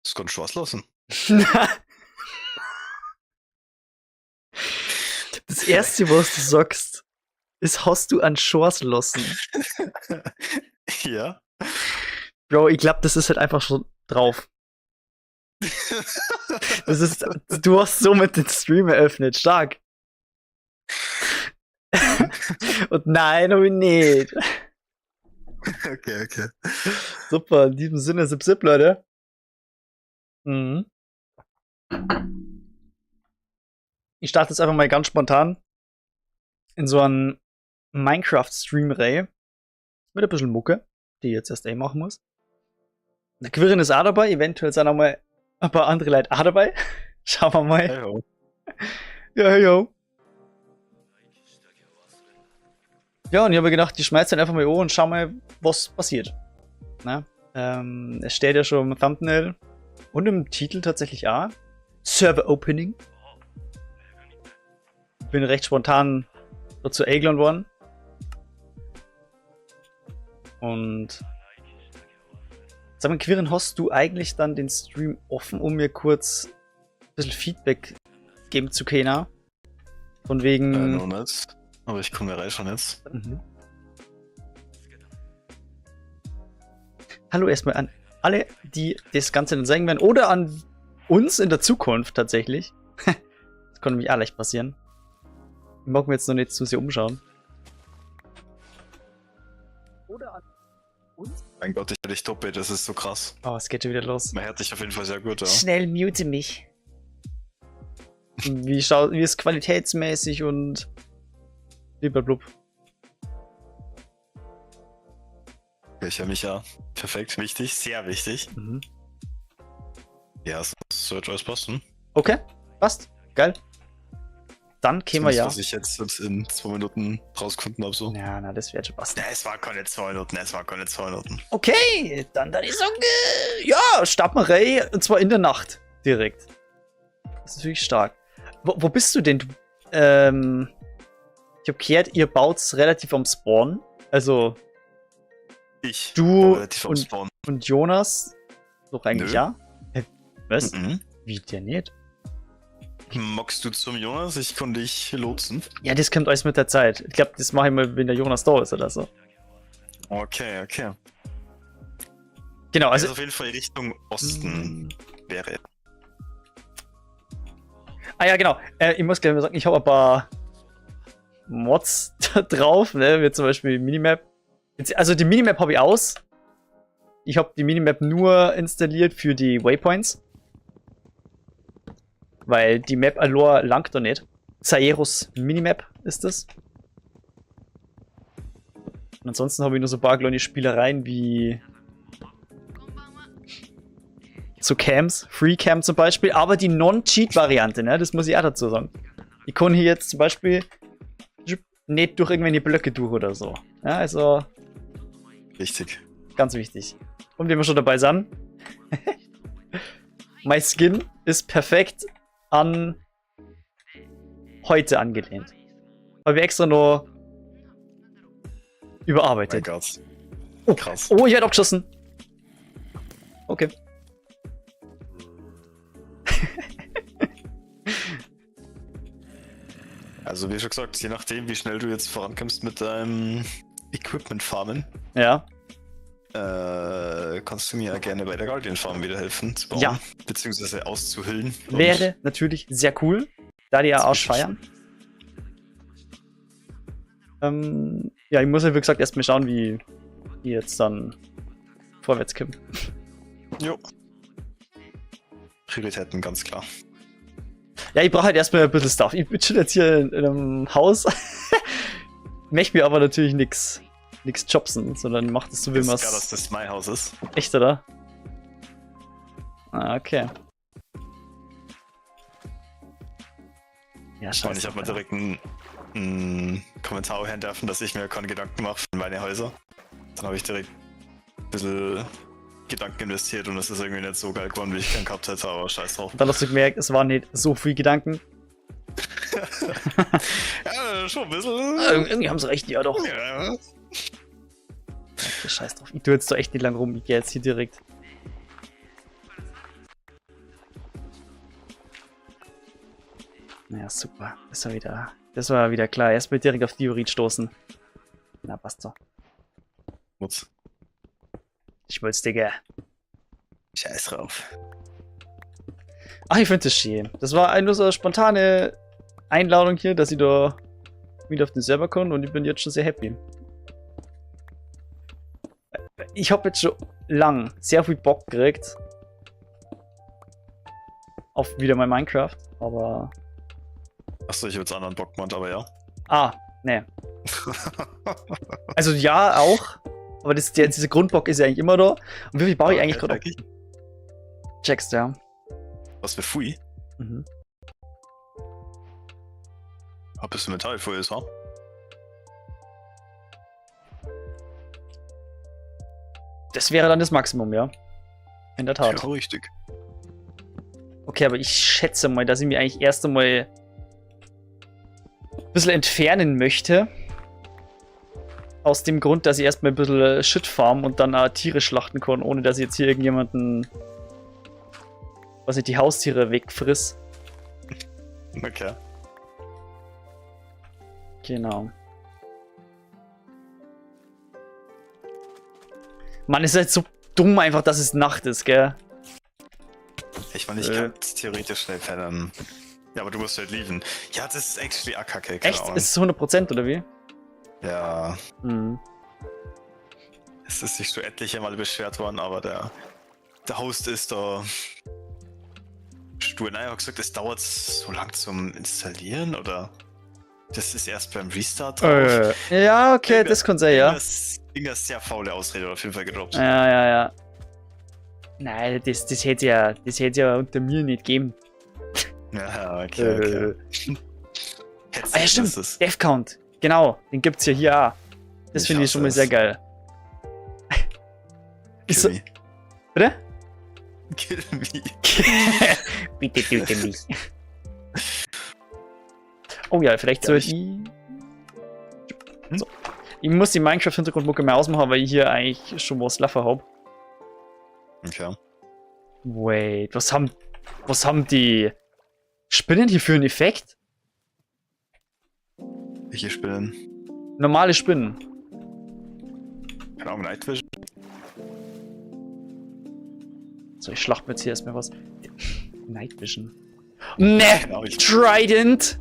Das kann Spaß lassen. Das erste, was du sagst, ist, hast du an Chance lassen. Ja. Bro, ich glaube, das ist halt einfach schon drauf. Das ist, du hast somit den Stream eröffnet. Stark. Und nein, hab ich nicht. Okay. Super, in diesem Sinne, Zip, Leute. Mhm. Ich starte jetzt einfach mal ganz spontan in so einen Minecraft-Stream-Reihe mit ein bisschen Mucke, die ich jetzt erst machen muss. Der Quirren ist auch dabei, eventuell sind auch mal ein paar andere Leute auch dabei. Schauen wir mal. Heyo. Ja, yo. Ja, und ich habe gedacht, ich schmeiß dann einfach mal an und schau mal, was passiert. Na? Es steht ja schon im Thumbnail und im Titel tatsächlich auch. Server Opening. Bin recht spontan dazu eingeladen worden. Und sag mal, Quirin, hast du eigentlich dann den Stream offen, um mir kurz ein bisschen Feedback geben zu können? Von wegen. Noch nicht. Aber ich komme rein schon jetzt. Mhm. Hallo erstmal an alle, die das Ganze dann sagen werden. Oder an uns in der Zukunft tatsächlich. Das konnte nämlich auch leicht passieren. Ich mag mir jetzt noch nicht zu sehr umschauen. Oder an uns. Mein Gott, ich hätte dich doppelt, das ist so krass. Oh, es geht schon wieder los. Man hört dich auf jeden Fall sehr gut, ja. Schnell mute mich. Wie ist qualitätsmäßig und blablabla. Ich höre mich ja. Perfekt, wichtig, sehr wichtig. Mhm. Ja, es sollte alles passen. Okay, passt. Geil. Dann kämen wir ja. Was ich jetzt in 2 Minuten rausgefunden habe, so. Ja, das wird schon passen. Es war keine 2 Minuten, Okay, dann ich sagen, ja, starten wir rein, und zwar in der Nacht direkt. Das ist wirklich stark. Wo bist du denn? Ich hab gehört, ihr baut's relativ am Spawn. Also Ich du relativ am Spawn. und Jonas doch eigentlich, Nö. ja? Was? Mhm. Wie der nicht? Magst du zum Jonas? Ich konnte dich lotsen. Ja, das kommt alles mit der Zeit. Ich glaube, das mache ich mal, wenn der Jonas da ist oder so. Okay. Genau, Also also. auf jeden Fall Richtung Osten wäre. Ah ja, genau. Ich muss gleich mal sagen, ich habe ein paar Mods da drauf, ne? Wie zum Beispiel Minimap. Also die Minimap habe ich aus. Ich habe die Minimap nur installiert für die Waypoints. Weil die Map Allure langt doch nicht. Saeros Minimap ist das. Und ansonsten habe ich nur so ein paar kleine Spielereien wie so Cams, Free Cam zum Beispiel, aber die Non-Cheat-Variante, ne, das muss ich auch dazu sagen. Ich kann hier jetzt zum Beispiel nicht durch irgendwelche Blöcke durch oder so. Ja, also Richtig. ganz wichtig. Und wenn wir schon dabei sind, mein Skin ist perfekt an heute angelehnt. Weil wir extra nur Mein überarbeitet. Gott. Oh, Krass. oh, ich werde abgeschossen. Okay. Also wie schon gesagt, je nachdem, wie schnell du jetzt vorankommst mit deinem Equipment farmen, Ja. kannst du mir ja gerne bei der Guardian Farm wieder helfen zu bauen. Ja. Beziehungsweise auszuhüllen. Und Wäre natürlich sehr cool, da die ja ausfeiern. Ja, ich muss ja wie gesagt erstmal schauen, wie die jetzt dann vorwärts kommen. Jo. Prioritäten, ganz klar. Ja, ich brauche halt erstmal ein bisschen Stuff. Ich bin schon jetzt hier in einem Haus. Möchte mir aber natürlich nix jobsen, sondern macht es so, wie Ist man klar, dass es. das mein Haus ist. Echt, oder? Ah, okay. Ja, Und scheiße. ich habe mal direkt einen Kommentar hören dürfen, dass ich mir keine Gedanken mache für meine Häuser. Dann habe ich direkt ein bisschen Gedanken investiert und es ist irgendwie nicht so geil geworden, wie ich keinen gehabt hätte, aber scheiß drauf. Dann hast du gemerkt, es waren nicht so viel Gedanken. Ja, schon ein bisschen. Irgendwie haben sie recht, ja doch. Ja. Okay, scheiß drauf. Ich tue jetzt doch echt nicht lang rum. Ich gehe jetzt hier direkt Ja, super. Das war wieder klar. Erstmal direkt auf Diorit stoßen. Na, passt so. Schmutz. Schmutz, Digga. Scheiß drauf. Ach, ich finde das schön. Das war nur so eine spontane Einladung hier, dass ich da wieder auf den Server komme und ich bin jetzt schon sehr happy. Ich habe jetzt schon lang sehr viel Bock gekriegt auf wieder mein Minecraft, aber... Achso, ich habe jetzt anderen Bock gemacht, aber ja. Ah, ne. Also ja, auch. Aber dieser Grundbock ist ja eigentlich immer da. Und wie viel baue ich eigentlich gerade auf? Checkst, ja. Was für Fui? Mhm. Ob es Metall für ist, ha? Das wäre dann das Maximum, ja. In der Tat. Ja, richtig. Okay, aber ich schätze mal, dass ich mich eigentlich erst einmal ein bisschen entfernen möchte. Aus dem Grund, dass ich erstmal ein bisschen Shit farm und dann auch Tiere schlachten kann, ohne dass ich jetzt hier irgendjemanden, was nicht, die Haustiere wegfriss. Okay. Genau. Mann, ist halt so dumm einfach, dass es Nacht ist, gell? Ich meine, ich kann theoretisch schnell pennen. Ja, aber du musst halt lieben. Ja, das ist actually kacke. Echt? Ist es 100% oder wie? Ja. Mhm. Es ist sich schon etliche Male beschwert worden, aber der Host ist da stur. Naja, gesagt, es dauert so lang zum Installieren oder das ist erst beim Restart drauf. Ja, okay, das kann sein, ja. Irgendwas sehr faule Ausrede auf jeden Fall gedroppt. Ja. Nein, das hätte ja unter mir nicht gegeben. Ja, okay. Ah ja, stimmt. Death-Count. Genau, den gibt's ja hier auch. Das finde ich schon mal sehr geil. Kill me. Bitte? Kill me. Bitte töte mich. Oh ja, vielleicht soll ich... So. Ich muss die Minecraft-Hintergrundmucke mal ausmachen, weil ich hier eigentlich schon was Laffer habe. Okay. Wait, was haben die Spinnen hier für einen Effekt? Welche Spinnen? Normale Spinnen. Keine Ahnung, Night Vision. So, ich schlacht mir jetzt hier erstmal was. Night Vision. Ne! Genau, Trident!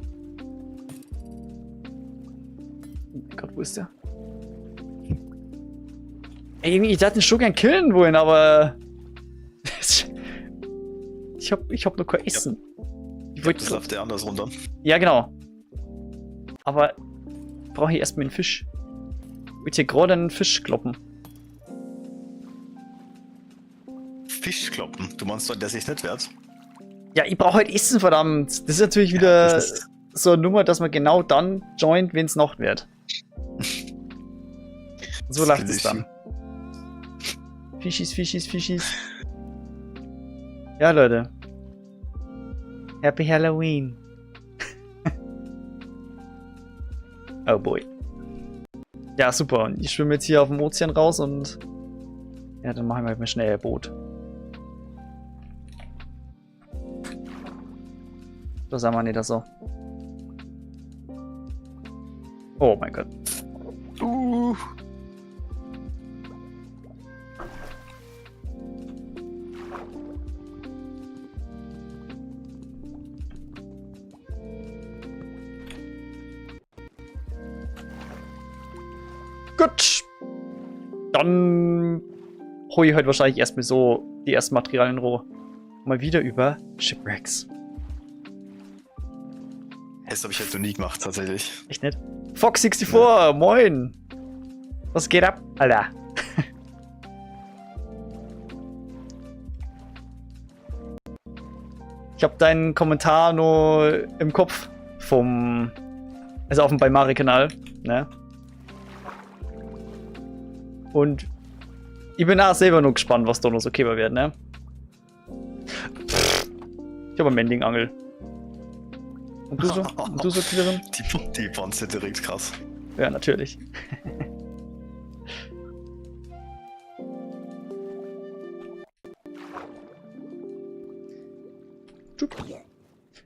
Oh mein Gott, wo ist der? Ey, irgendwie, ich dachte den schon gern killen wollen, aber... ich hab nur kein Essen. Ich wollte das läuft der anders runter. Ja, genau. Aber brauche ich erstmal einen Fisch. Ich will hier gerade einen Fisch kloppen. Fischkloppen? Du meinst doch, der sich nicht wert? Ja, ich brauche halt Essen, verdammt. Das ist natürlich wieder das so eine Nummer, dass man genau dann joint, wenn es Nacht wird. So läuft es dann. Fischis. Ja, Leute. Happy Halloween. Oh boy. Ja, super. Und ich schwimme jetzt hier auf dem Ozean raus und... Ja, dann machen wir halt mal schnell ein Boot. Das haben wir nicht so. Oh mein Gott. Gut. Dann hole ich heute wahrscheinlich erstmal so die ersten Materialien roh. Mal wieder über Shipwrecks. Das habe ich halt noch nie gemacht, tatsächlich. Echt nicht? Fox64, ja. Moin! Was geht ab, Alter? Ich habe deinen Kommentar nur im Kopf vom... Also auf dem Baimari-Kanal, ne? Und ich bin auch selber nur gespannt, was da noch so käber wird, ne? Ich habe eine Mending-Angel. Und du so? Und du so, Quirin? Die Bonze direkt krass. Ja, natürlich.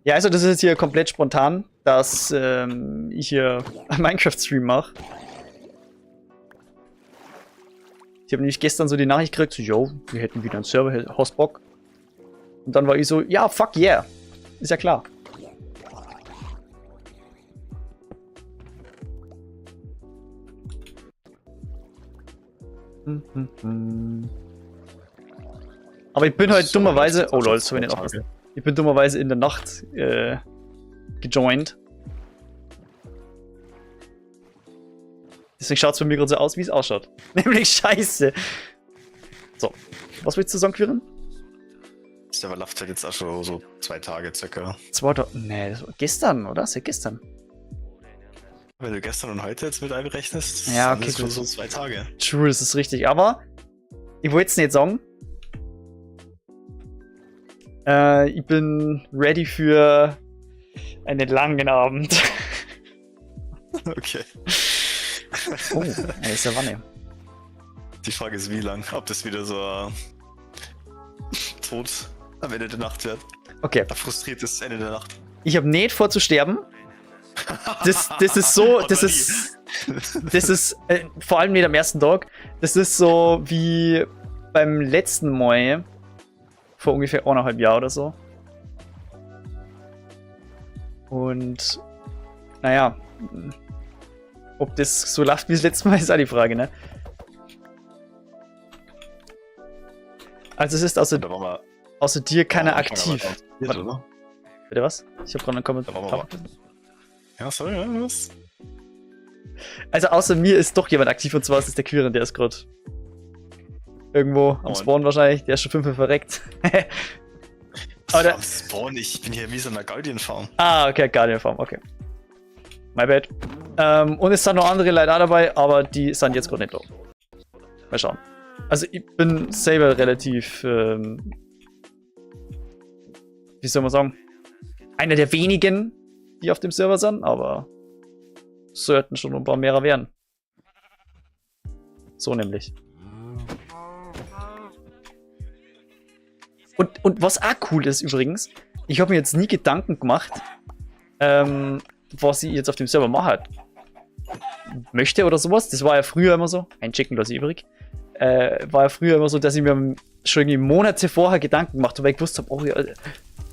Ja, also das ist jetzt hier komplett spontan, dass ich hier einen Minecraft-Stream mache. Ich habe nämlich gestern so die Nachricht gekriegt, so, yo, wir hätten wieder einen Server, hast Bock? Und dann war ich so, ja, fuck yeah. Ist ja klar. Aber ich bin halt dummerweise... Oh lol, das habe ich nicht aufgepasst. Ich bin dummerweise in der Nacht gejoint. Deswegen schaut es bei mir gerade so aus, wie es ausschaut. Nämlich scheiße. So, was willst du sagen, Quirin? Der läuft halt jetzt auch schon so 2 Tage circa. 2 Tage? Nee, das war gestern, oder? Seit gestern. Wenn du gestern und heute jetzt mit einberechnest, ja, okay, dann ist schon so 2 Tage. True, das ist richtig. Aber ich wollte es nicht sagen. Ich bin ready für einen langen Abend. Okay. Oh, er ist ja Wanne. Die Frage ist, wie lang? Ob das wieder so tot am Ende der Nacht wird. Okay. Ein frustriertes Ende der Nacht. Ich habe nicht vor zu sterben. Das ist so, das ist vor allem nicht am ersten Tag. Das ist so wie beim letzten Mal vor ungefähr 1,5 Jahren oder so. Und naja, ob das so läuft wie das letzte Mal, ist auch die Frage, ne? Also es ist außer dir keiner aktiv. Oder? Bitte was? Ich habe gerade einen Kommentar. Ja, sorry, ja, was? Also außer mir ist doch jemand aktiv, und zwar ist es der Quirin, der ist gerade irgendwo am Spawn wahrscheinlich. Der ist schon 5 verreckt. Am Spawn? Ich bin hier wie so einer Guardian-Farm. Ah, okay, Guardian-Farm, okay. My bad. Und es sind noch andere Leute auch dabei, aber die sind jetzt gerade nicht da. Mal schauen. Also ich bin selber relativ, wie soll man sagen, einer der wenigen, die auf dem Server sind, aber sollten schon ein paar mehr werden. So nämlich. Und was auch cool ist übrigens, ich habe mir jetzt nie Gedanken gemacht, was ich jetzt auf dem Server mache. Möchte oder sowas. Das war ja früher immer so. Ein Chicken lasse ich übrig. War ja früher immer so, dass ich mir schon irgendwie Monate vorher Gedanken gemacht habe, weil ich gewusst habe, oh ja,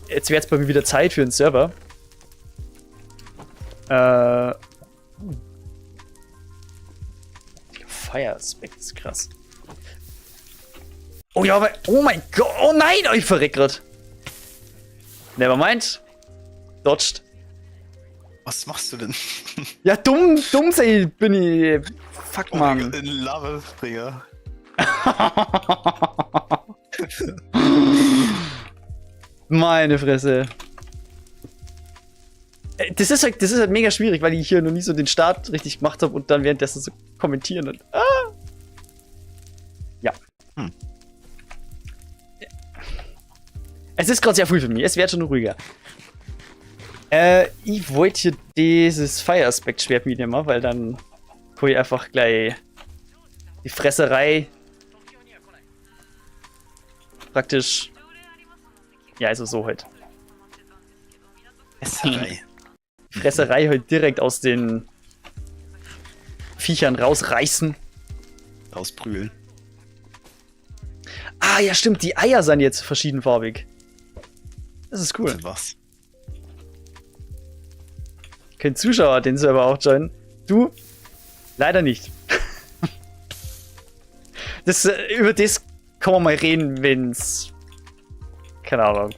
jetzt wäre es bei mir wieder Zeit für einen Server. Fire Aspect ist krass. Oh ja, aber, oh mein Gott, oh nein, ich verreck grad. Nevermind. Dodged. Was machst du denn? Ja, dumm sei bin ich. Fuck, Mann. In Lava-Springer. Meine Fresse. Das ist halt mega schwierig, weil ich hier noch nie so den Start richtig gemacht habe und dann währenddessen so kommentieren und. Ja. Es ist gerade sehr früh für mich, es wird schon ruhiger. Ich wollte hier dieses Fire-Aspekt-Schwert mitnehmen, weil dann kann ich einfach gleich die Fresserei praktisch. Ja, also so halt. Fresserei halt direkt aus den Viechern rausreißen. Rausbrühen. Ah, ja, stimmt, die Eier sind jetzt verschiedenfarbig. Das ist cool. Was? Kein Zuschauer den Server auch joinen. Du? Leider nicht. Über das kann man mal reden, wenn's. Keine Ahnung.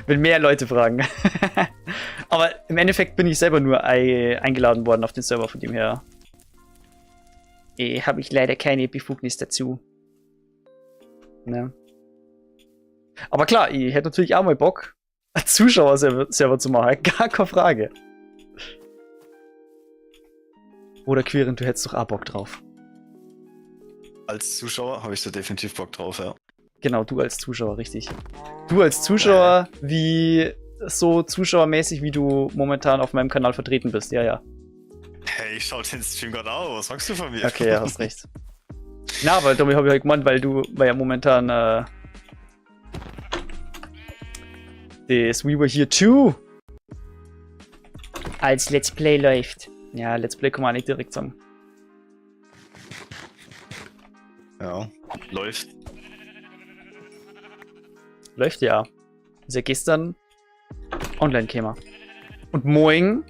Wenn mehr Leute fragen. Aber im Endeffekt bin ich selber nur eingeladen worden auf den Server, von dem her. Habe ich leider keine Befugnis dazu. Ne? Aber klar, ich hätte natürlich auch mal Bock, einen Zuschauer-Server zu machen. Gar keine Frage. Oder Quirin, du hättest doch auch Bock drauf. Als Zuschauer habe ich da definitiv Bock drauf, ja. Genau, du als Zuschauer, richtig. Du als Zuschauer, wie so zuschauermäßig, wie du momentan auf meinem Kanal vertreten bist, ja, ja. Hey, ich schau den Stream gerade an, was sagst du von mir? Okay, ja, hast recht. Na, weil damit habe ich halt gemeint, weil ja momentan das We Were Here Too als Let's Play läuft. Ja, Let's Play kann man nicht direkt sagen. Ja, läuft. Läuft ja. Ist ja gestern online gekommen. Und morgen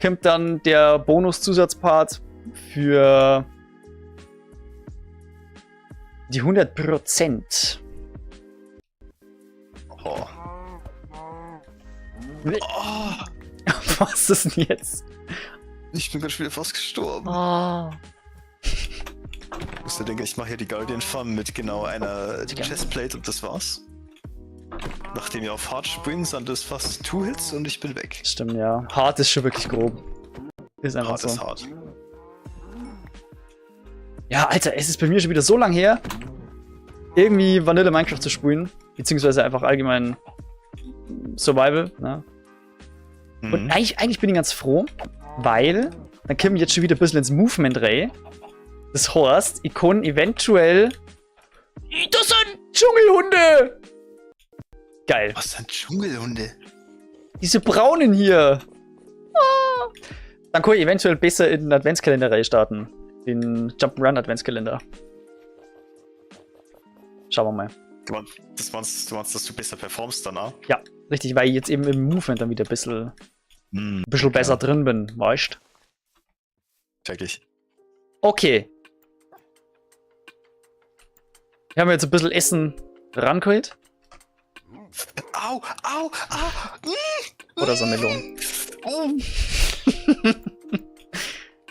kommt dann der Bonus-Zusatzpart für die 100%. Oh. Oh, Was ist das denn jetzt? ich bin gerade wieder fast gestorben. Oh. Ich musste denken, ich mache hier die Guardian Farm mit genau einer Digga. Chestplate und das war's. Nachdem ihr auf Hard springt, sind das fast 2 Hits und ich bin weg. Stimmt, ja. Hart ist schon wirklich grob. Ist einfach Hard so. ist hart. Ja, Alter, es ist bei mir schon wieder so lang her, irgendwie Vanille Minecraft zu spielen. Beziehungsweise einfach allgemein Survival, ne? Und eigentlich bin ich ganz froh, weil dann kommen wir jetzt schon wieder ein bisschen ins Movement rein. Das heißt, ich kann eventuell... Das sind Dschungelhunde! Geil. Was sind Dschungelhunde? Diese braunen hier. Ah. Dann kann ich eventuell besser in den Adventskalender reinstarten. Den Jump'n'Run Adventskalender. Schauen wir mal. Du meinst, dass du besser performst danach? Ja, richtig, weil ich jetzt eben im Movement dann wieder ein bisschen besser drin bin, weißt? Check ich. Okay. Wir haben jetzt ein bisschen Essen rangeholt. Au, au, au! Oder so Melonen. Oh,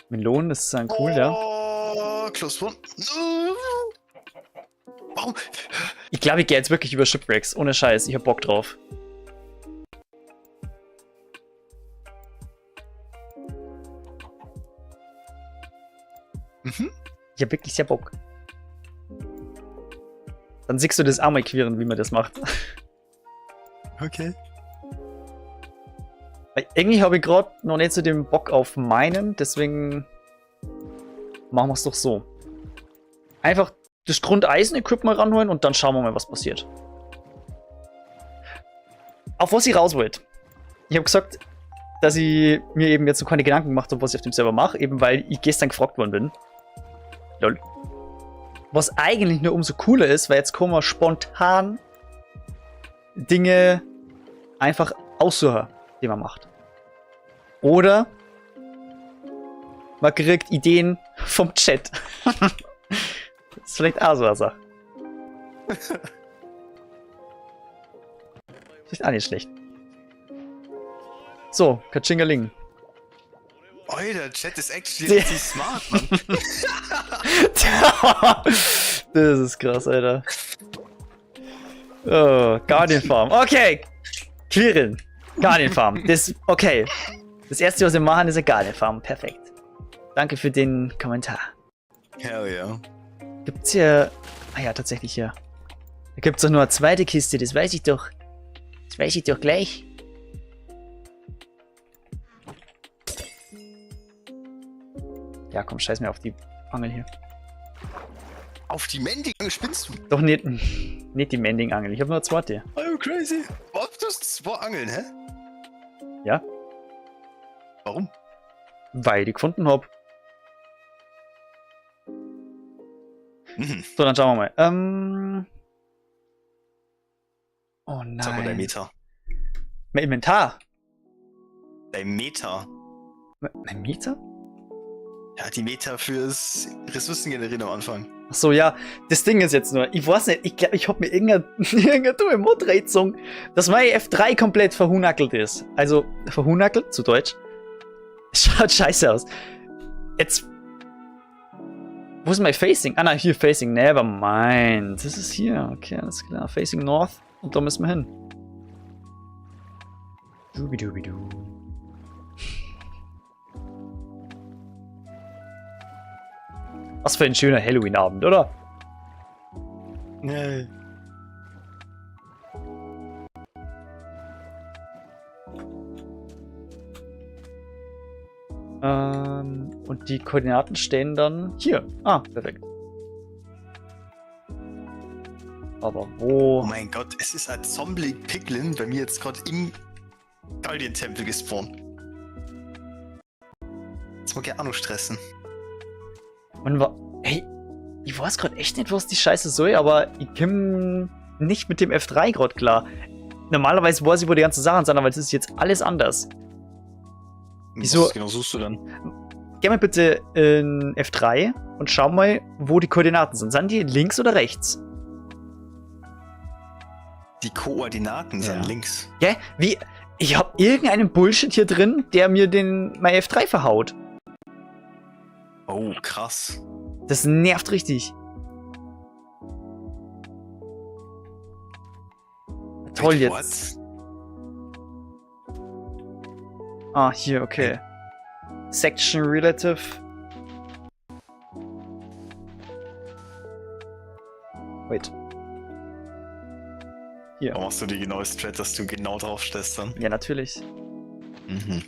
Melonen ist dann cool, ja. oh, close one. Warum? Ich glaube, ich gehe jetzt wirklich über Shipwrecks. Ohne Scheiß, ich hab Bock drauf. Ich hab wirklich sehr Bock. Dann siehst du das auch mal queeren, wie man das macht. Okay. Weil irgendwie habe ich gerade noch nicht so den Bock auf meinen, deswegen machen wir es doch so. Einfach das Grundeisen-Equipment ranholen und dann schauen wir mal, was passiert. Auf was ich raus wollte. Ich habe gesagt, dass ich mir eben jetzt noch keine Gedanken gemacht habe, was ich auf dem Server mache, eben weil ich gestern gefragt worden bin. Lol. Was eigentlich nur umso cooler ist, weil jetzt kommen wir spontan Dinge einfach aussuchen, die man macht. Oder man kriegt Ideen vom Chat. Das ist vielleicht auch so eine Sache. Vielleicht auch nicht schlecht. So, Katschingaling. Oh, der Chat ist actually richtig smart, Mann. Das ist krass, Alter. Oh, Guardian Farm. Okay. Clearen. Guardian Farm. Okay. Das erste, was wir machen, ist eine Guardian Farm. Perfekt. Danke für den Kommentar. Hell yeah. Gibt's hier... Ah ja, tatsächlich hier. Da gibt's doch nur eine zweite Kiste, das weiß ich doch. Das weiß ich doch gleich. Ja, komm, scheiß mir auf die Angel hier. Auf die Mending spinnst du? Doch nicht die Mending-Angel, ich habe nur eine zweite. Are you crazy? Was? Du hast 2 Angeln, hä? Ja, Warum? weil ich die gefunden habe. Mhm. So, dann schauen wir mal. Oh Sag mal dein nein. Meter. Mein Inventar. Dein Meter. Mein Meter? Ja, die Meter fürs Ressourcengenerieren am Anfang. Achso, ja. Das Ding ist jetzt nur, ich weiß nicht, ich glaube, ich hab mir irgendeine dumme Mod-Rätsung, dass mein F3 komplett verhunackelt ist. Also, verhunackelt, zu Deutsch. Schaut scheiße aus. Jetzt. Wo ist mein Facing? Ah, nein, hier Facing. Never mind. Das ist hier. Okay, alles klar. Facing North. Und da müssen wir hin. Dubidubidu. Was für ein schöner Halloween-Abend, oder? Nee. Und die Koordinaten stehen dann hier. Ah, perfekt. Aber Oh wo? mein Gott, es ist ein Zombie-Piglin bei mir jetzt gerade im Guardian-Tempel gespawnt. Jetzt mag ich auch noch stressen. Hey, ich weiß gerade echt nicht, was die Scheiße soll, aber ich komm nicht mit dem F3 gerade klar. Normalerweise weiß ich, wo die ganzen Sachen sind, aber es ist jetzt alles anders. Wieso? Was genau suchst du dann? Geh mal bitte in F3 und schau mal, wo die Koordinaten sind. Sind die links oder rechts? Die Koordinaten sind links. Gell? Wie? Ich hab irgendeinen Bullshit hier drin, der mir mein F3 verhaut. Oh, krass. Das nervt richtig. Toll Wait, jetzt. Ah, hier, okay. Section Relative. Wait. Hier. Warum machst du die genaue Strat, dass du genau drauf stehst dann? Ja, natürlich. Mhm.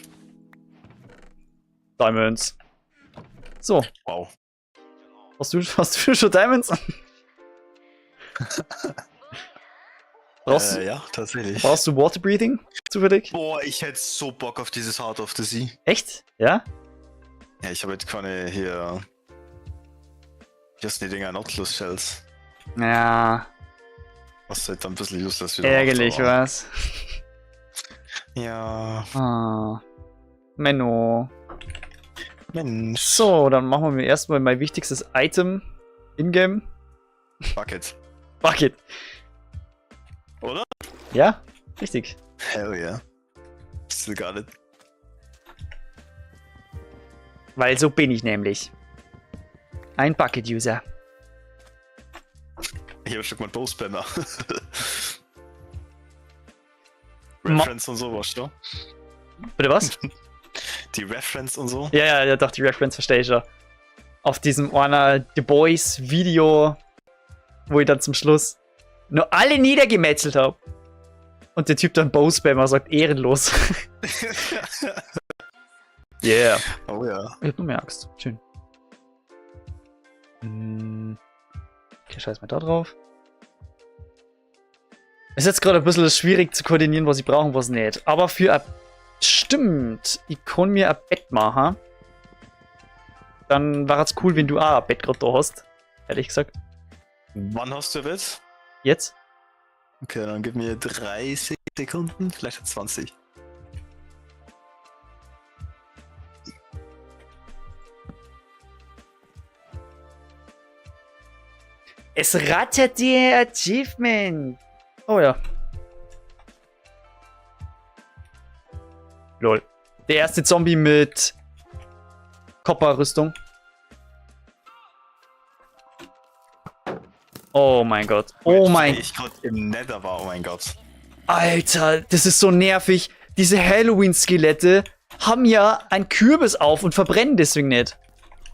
Diamonds. So. Wow. Hast du schon Diamonds? Ja, tatsächlich. Brauchst du Water Breathing zufällig? Boah, ich hätte so Bock auf dieses Heart of the Sea. Echt? Ja? Ja, ich habe jetzt keine hier. Hier sind die Dinger Nautilus Shells. Ja. Was halt dann ein bisschen useless wieder Ärgerlich, macht, aber- was? Ja. Ah. Menno. Mensch. So, dann machen wir mir erstmal mein wichtigstes Item in-game. Bucket. Bucket. Oder? Ja, richtig. Hell yeah. Still got it. Weil so bin ich nämlich. Ein Bucket-User. Ich habe schon mal Bow-Spammer. Ma- Reference und sowas, ne? Bitte was? Die Reference und so. Ja, doch, die Reference verstehe ich ja. Auf diesem einer The Boys Video, wo ich dann zum Schluss nur alle niedergemetzelt habe. Und der Typ dann Bow-Spammer sagt, ehrenlos. Yeah. Oh ja. Ich hab nur mehr Axt. Schön. Okay, scheiß mal da drauf. Ist jetzt gerade ein bisschen schwierig zu koordinieren, was ich brauche und was nicht. Aber für ein... Stimmt. Ich kann mir ein Bett machen. Dann war es cool, wenn du auch ein Bett gerade da hast. Ehrlich gesagt. Wann hast du Bett? Jetzt? Okay, dann gib mir 30 Sekunden, vielleicht 20. Es rattert die Achievement. Oh ja. Lol. Der erste Zombie mit Copper-Rüstung. Oh mein Gott. Oh mein Ich gerade im Nether war, oh mein Gott. Alter, das ist so nervig. Diese Halloween-Skelette haben ja einen Kürbis auf und verbrennen deswegen nicht.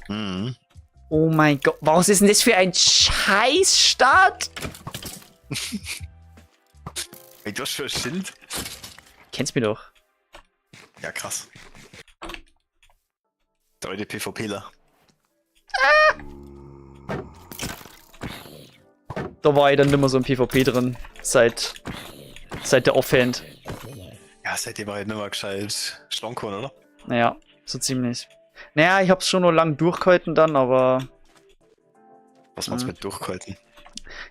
Mhm. Oh mein Gott, was ist denn das für ein Scheißstart? Ey, du hast schon ein Schild? Kennst mich doch. Ja, krass. Der alte PvPler. Da war ich dann nimmer so im PvP drin. Seit der Offhand. Ja, seitdem war halt nicht mehr gescheit schlank geworden, oder? Naja, so ziemlich. Naja, ich hab's schon noch lang durchgehalten dann, aber... Was meinst du mit durchgehalten?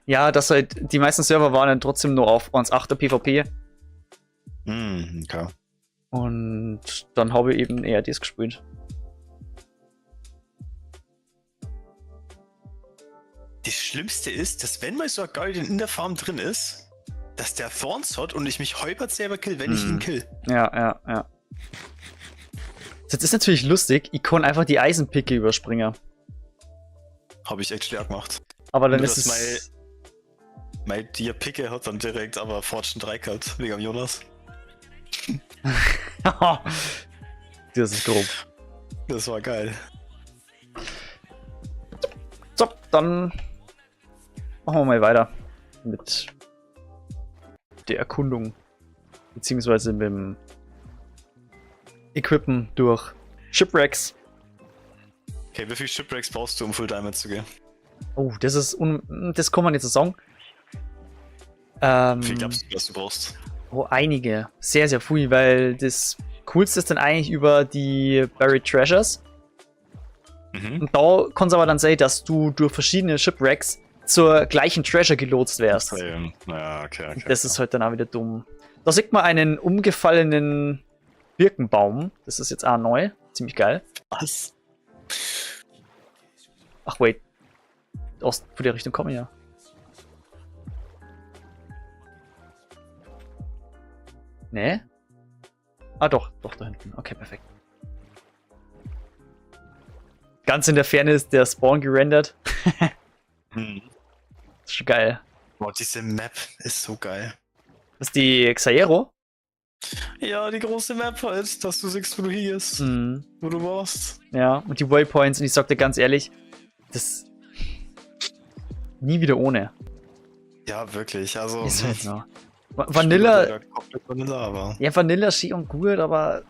Ja, dass halt die meisten Server waren dann trotzdem nur auf 1.8er PvP. Hm, okay. Und dann habe ich eben eher das gespielt. Das Schlimmste ist, dass wenn mal so ein Guardian in der Farm drin ist, dass der Thorns hat und ich mich halbert selber kill, wenn ich ihn kill. Ja. Das ist natürlich lustig, ich kann einfach die Eisenpicke überspringen. Habe ich echt schwer gemacht. Aber dann Nur, ist dass es... Mein Dia Picke hat dann direkt aber Fortune 3 gehabt, wegen am Jonas. Das ist grob. Das war geil. So, dann machen wir mal weiter mit der Erkundung. Beziehungsweise mit dem Equippen durch Shipwrecks. Okay, wie viel Shipwrecks brauchst du, um Full Diamond zu gehen? Oh, das kann man nicht so sagen. Wie viel glaubst du, was du brauchst? Oh, einige. Sehr, sehr viel, weil das Coolste ist dann eigentlich über die Buried Treasures. Mhm. Und da kann es aber dann sein, dass du durch verschiedene Shipwrecks zur gleichen Treasure gelotst wärst. Ja, okay. Das ist halt dann auch wieder dumm. Da sieht man einen umgefallenen Birkenbaum. Das ist jetzt auch neu. Ziemlich geil. Was? Ach, wait. Aus der Richtung komme ich ja. Nee? Ah, doch, da hinten. Okay, perfekt. Ganz in der Ferne ist der Spawn gerendert. Hm. Das ist schon geil. Boah, diese Map ist so geil. Das ist die Xaero. Ja, die große Map halt, dass du siehst, wo du hier bist, wo du warst. Ja, und die Waypoints. Und ich sag dir ganz ehrlich, das nie wieder ohne. Ja, wirklich. Also. Ist halt so. Vanilla. Vanilla, aber. Ja, Vanilla ist und gut, aber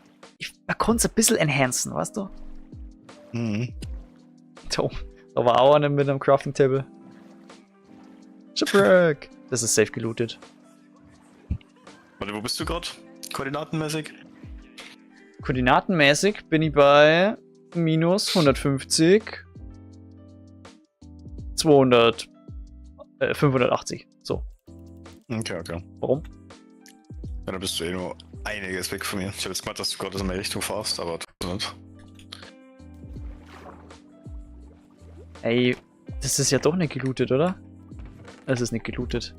man konnte es ein bisschen enhancen, weißt du? Mhm. Da war auch einer mit einem Crafting Table. Shipwreck. Das ist safe gelootet. Warte, wo bist du gerade? Koordinatenmäßig? Koordinatenmäßig bin ich bei minus 150, 200, 580. So. Okay. Warum? Ja, dann bist du eh nur einiges weg von mir. Ich habe jetzt gemeint, dass du gerade in meine Richtung fährst, aber tust du nicht. Ey, das ist ja doch nicht gelootet, oder? Es ist nicht gelootet.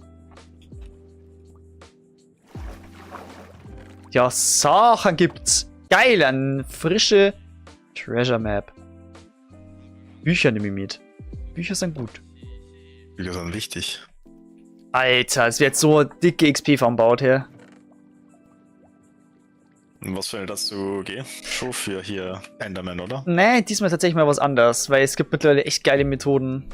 Ja, Sachen gibt's. Geil, eine frische Treasure Map. Bücher nehme ich mit. Bücher sind gut. Bücher sind wichtig. Alter, es wird so dicke XP vom Baut her. Und was für dazu geh? Schon für hier Enderman, oder? Nee, diesmal tatsächlich mal was anderes, weil es gibt mittlerweile echt geile Methoden.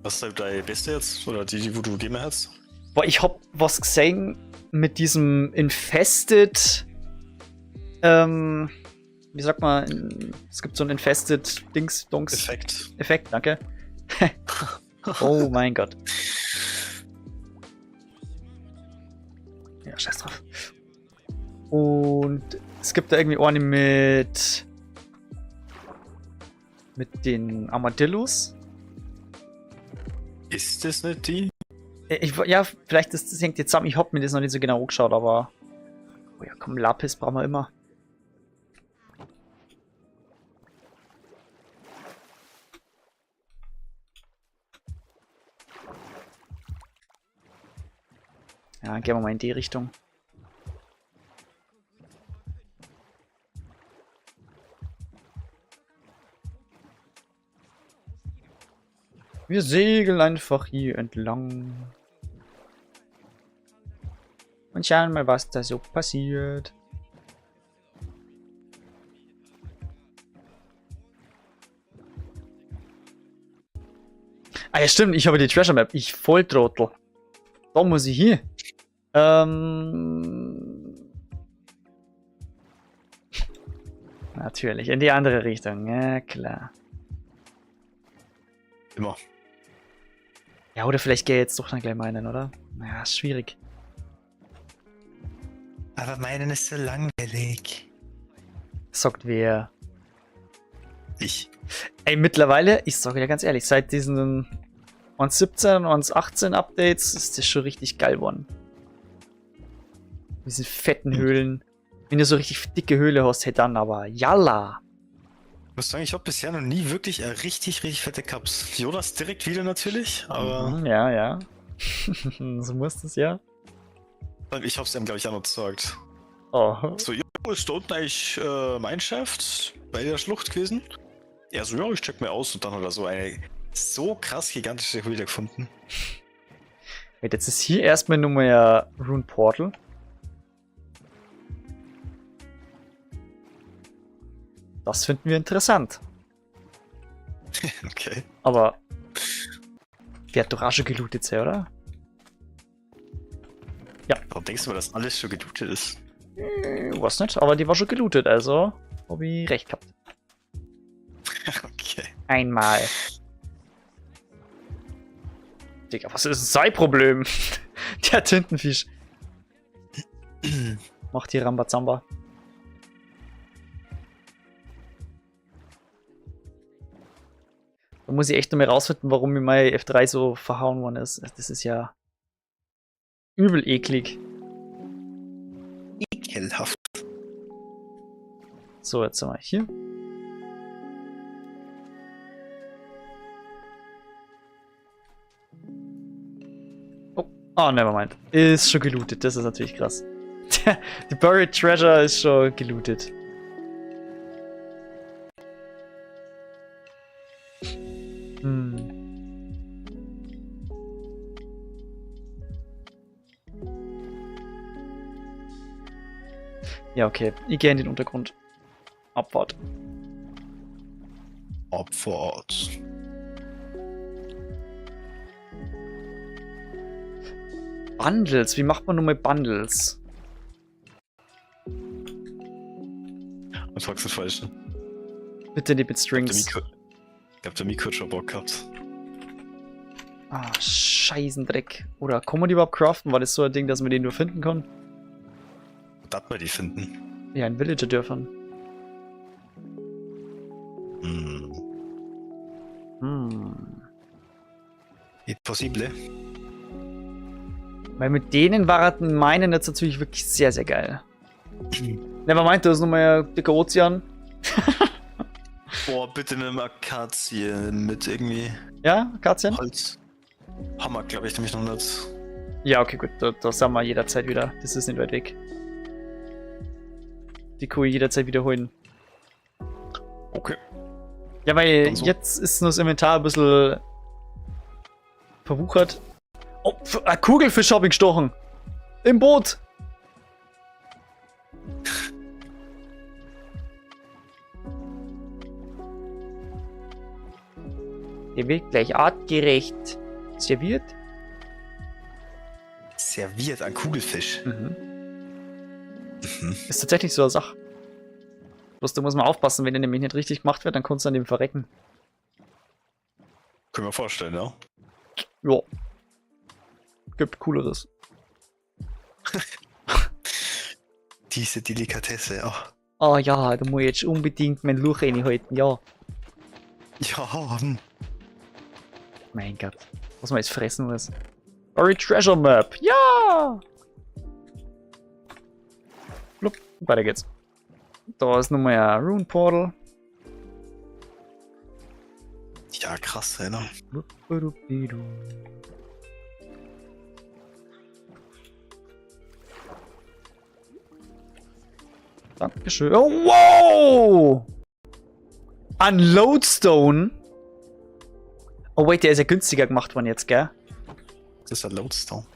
Was ist deine beste jetzt? Oder die, wo du gegeben hast? Boah, ich hab was gesehen mit diesem Infested. Wie sagt man? Es gibt so ein Infested Dings-Dunks. Effekt, danke. Oh mein Gott. Ja, scheiß drauf. Und es gibt da irgendwie eine mit den Armadillos. Ist das nicht die? Ja, vielleicht das hängt jetzt zusammen. Ich hab mir das noch nicht so genau angeschaut, aber. Oh ja, komm, Lapis brauchen wir immer. Ja, gehen wir mal in die Richtung. Wir segeln einfach hier entlang. Und schauen mal, was da so passiert. Ah ja, stimmt, ich habe die Treasure Map. Ich Volltrottel. Da muss ich hier. Natürlich, in die andere Richtung. Ja, klar. Immer. Ja, oder vielleicht gehe ich jetzt doch dann gleich meinen, oder? Ja, ist schwierig. Aber meinen ist so langweilig. Sagt wer? Ich. Ey, mittlerweile, ich sage dir ganz ehrlich, seit diesen 1.17 und 1.18 Updates ist das schon richtig geil geworden. Diese fetten Höhlen. Wenn du so richtig dicke Höhle hast, hey dann aber yalla. Ich muss sagen, ich habe bisher noch nie wirklich richtig fette Cups. Jonas direkt wieder natürlich, aber. Mhm, ja. So muss das ja. Ich hab's ihm, glaube ich, auch noch gesagt. Oh. So, ja, ist da unten eigentlich Mineshaft bei der Schlucht gewesen? Ja, so, ja, ich check mir aus und dann hat er so eine so krass gigantische Höhle gefunden. Jetzt ist hier erstmal nur mal ja Rune Portal. Das finden wir interessant. Okay. Aber der hat doch auch schon gelootet, sehr, oder? Ja. Warum denkst du mal, dass alles schon gelootet ist? Was nicht, aber die war schon gelootet, also habe ich recht gehabt. Okay. Einmal. Digga, was ist sein Problem? Der Tintenfisch. Macht hier Rambazamba. Da muss ich echt noch mal rausfinden, warum mir mein F3 so verhauen worden ist. Das ist ja übel eklig. Ekelhaft. So, jetzt sind wir hier. Oh, nevermind. Ist schon gelootet. Das ist natürlich krass. Die Buried Treasure ist schon gelootet. Ja, okay. Ich gehe in den Untergrund. Abfahrt. Abfahrt. Bundles. Wie macht man nun mal Bundles? Was fragst du falsch? Bitte nicht mit Strings. Ich hab der Miko schon Bock gehabt. Ah, Scheißendreck. Oder kann man die überhaupt craften? War das so ein Ding, dass man den nur finden kann? Dass wir die finden. Ja, in Villager-Dörfern. Impossible. Weil mit denen waren meinen jetzt natürlich wirklich sehr, sehr geil. Nevermind, da ist nochmal ein dicker Ozean. Boah, bitte eine Akazien mit irgendwie Ja, Akazien? Holz. Hammer, glaube ich, nämlich noch nicht. Ja, okay, gut. Da sind wir jederzeit wieder. Das ist nicht weit weg. Die kann ich jederzeit wiederholen. Okay. Ja, weil Dann so. jetzt ist nur das Inventar ein bisschen verwuchert. Oh, ein Kugelfisch hab ich gestochen. Im Boot. Der wird gleich artgerecht serviert. Serviert an Kugelfisch. Ist tatsächlich so eine Sache. Bloß da muss man aufpassen, wenn der nämlich nicht richtig gemacht wird, dann kannst du an dem verrecken. Können wir vorstellen, ja? Ja. Gibt Cooleres. Diese Delikatesse, ja. Ah ja, da muss ich jetzt unbedingt mein Luch reinhalten, ja. Ja, Mein Gott. Was man jetzt fressen muss. Buried Treasure Map. Ja! Blub, weiter geht's. Da ist nochmal ein Rune Portal. Ja, krass, ne? Dankeschön. Oh, wow! An Lodestone. Oh wait, der ist ja günstiger gemacht worden jetzt, gell? Das ist ein Lodestone.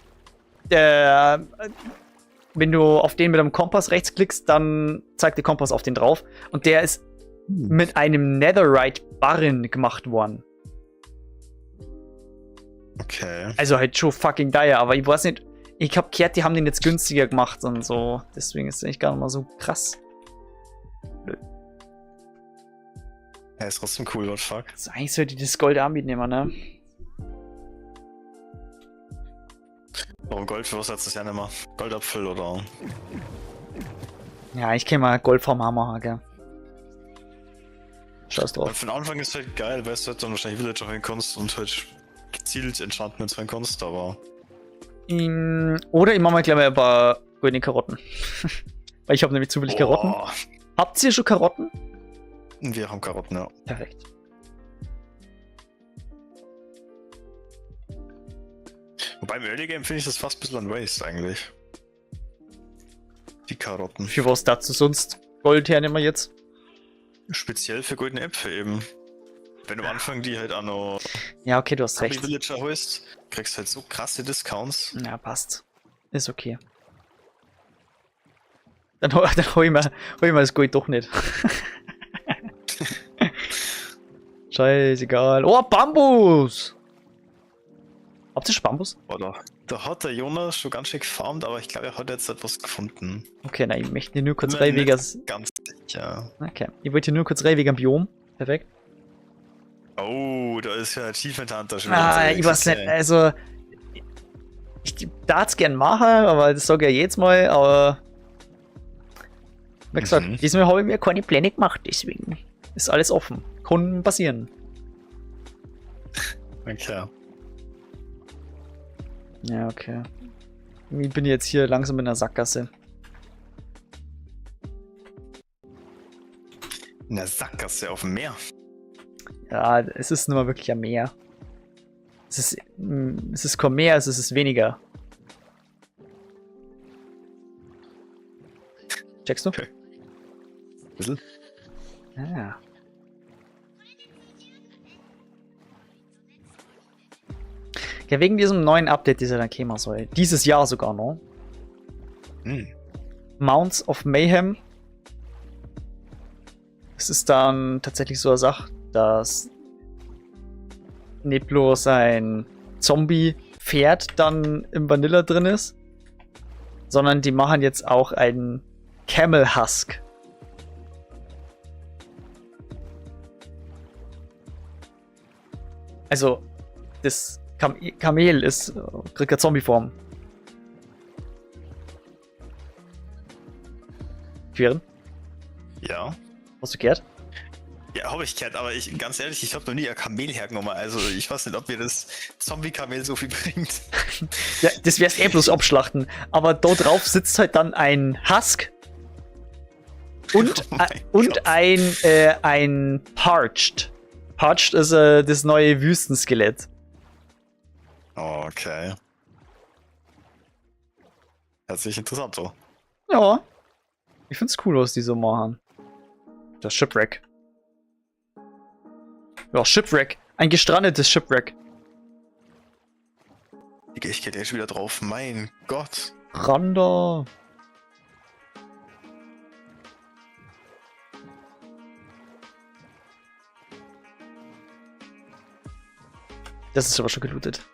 Wenn du auf den mit einem Kompass rechts klickst, dann zeigt der Kompass auf den drauf. Und der ist mit einem Netherite Barren gemacht worden. Okay. Also halt schon fucking dire, aber ich weiß nicht, ich hab gehört, die haben den jetzt günstiger gemacht und so. Deswegen ist es eigentlich gar nicht mal so krass. Ja, ist trotzdem cool, what fuck. Also eigentlich sollte ich das Gold auch mitnehmen, ne? Warum Gold für was letztes Jahr nicht mehr? Goldapfel oder? Ja, ich kann mal Gold vom Hammer machen, gell? Scheiß drauf. Für den Anfang ist halt geil, weil du halt dann wahrscheinlich Villager rein kannst und halt gezielt Enchantments rein kannst, aber. Oder ich mach mal gleich mal ein paar goldene Karotten. Weil ich habe nämlich zufällig Karotten. Habt ihr schon Karotten? Wir haben Karotten, ja. Perfekt. Wobei im Early Game finde ich das fast ein bisschen ein Waste eigentlich. Die Karotten. Für was dazu sonst Gold hernehmen wir jetzt? Speziell für goldene Äpfel eben. Wenn du am Anfang die halt auch noch Ja, okay, du hast Hobby recht. Villager holst, kriegst halt so krasse Discounts. Ja, passt. Ist okay. Dann hol ich mal das Gold doch nicht. Scheißegal. Oh, Bambus! Habt ihr schon Bambus? Oder? Da hat der Jonas schon ganz schön gefarmt, aber ich glaube, er hat jetzt etwas gefunden. Okay, na, ich möchte nur kurz Bin rein mir wegen... nicht ganz sicher. Okay, ich wollte nur kurz rein wegen dem Biom. Perfekt. Oh, da ist ja Achievement Hunter schon Ah, ich weiß nicht, also... Ich darf es gern machen, aber das sage ich ja jedes Mal, aber... Wie gesagt, diesmal habe ich mir keine Pläne gemacht, deswegen ist alles offen. Kann passieren. Okay. Ja, okay. Irgendwie bin ich jetzt hier langsam in der Sackgasse. In der Sackgasse auf dem Meer. Ja, es ist nun mal wirklich ein Meer. Es ist kein Meer, es ist weniger. Checkst du? Okay. Bisschen. Ah. Ja, wegen diesem neuen Update, das ja dann kämen soll. Dieses Jahr sogar noch. Hm. Mounts of Mayhem. Es ist dann tatsächlich so eine Sache, dass nicht bloß ein Zombie-Pferd dann im Vanilla drin ist, sondern die machen jetzt auch einen Camel Husk. Also, das Kamel kriegt eine Zombie-Form. Queren? Ja. Hast du gehört? Ja, habe ich gehört, aber ganz ehrlich, ich habe noch nie ein Kamel hergenommen. Also ich weiß nicht, ob mir das Zombie-Kamel so viel bringt. Ja, das wär's bloß abschlachten. Aber da drauf sitzt halt dann ein Husk und, Oh mein und Gott. ein Parched. Parched ist das neue Wüstenskelett. Okay. Hört sich interessant so. Ja. Ich find's cool, was die so machen. Das Shipwreck. Ja, Shipwreck. Ein gestrandetes Shipwreck. Digga, ich gehe jetzt wieder drauf. Mein Gott. Randa. Das ist aber schon gelootet.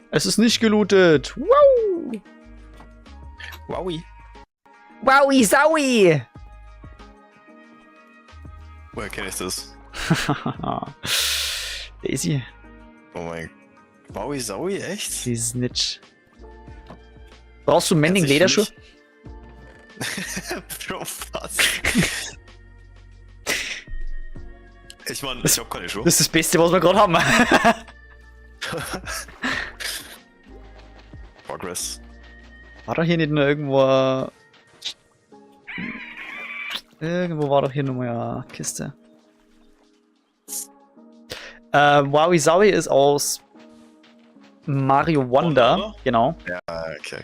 Es ist nicht gelootet. Wow. Wowie. Wowie Saui. Woher kenne ich das? Daisy. Oh mein. Wowie Saui, echt? Die Snitch. Brauchst du Mending Herzlich Lederschuhe? nicht. Bro, was? Ich meine, ich hab keine Schuhe. Das ist das Beste, was wir gerade haben. Progress. War doch hier nicht nur irgendwo... Irgendwo war doch hier nochmal eine Kiste. Wowie Zowie ist aus Mario Wonder. Wonder? Genau. Ja, okay.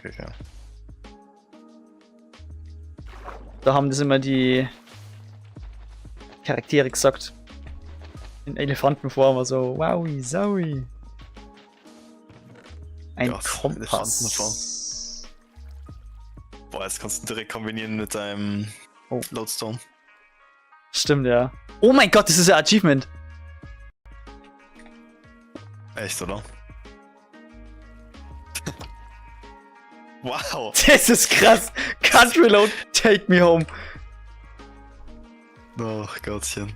Da haben das immer die Charaktere gesagt. In Elefantenform, also Wowie Zowie. Ein Gott, Kompass. Boah, jetzt kannst du direkt kombinieren mit deinem Oh. Lodestone. Stimmt, ja. Oh mein Gott, das ist ja Achievement. Echt, oder? Wow. Das ist krass. Country Road, take me home. Ach Gottchen.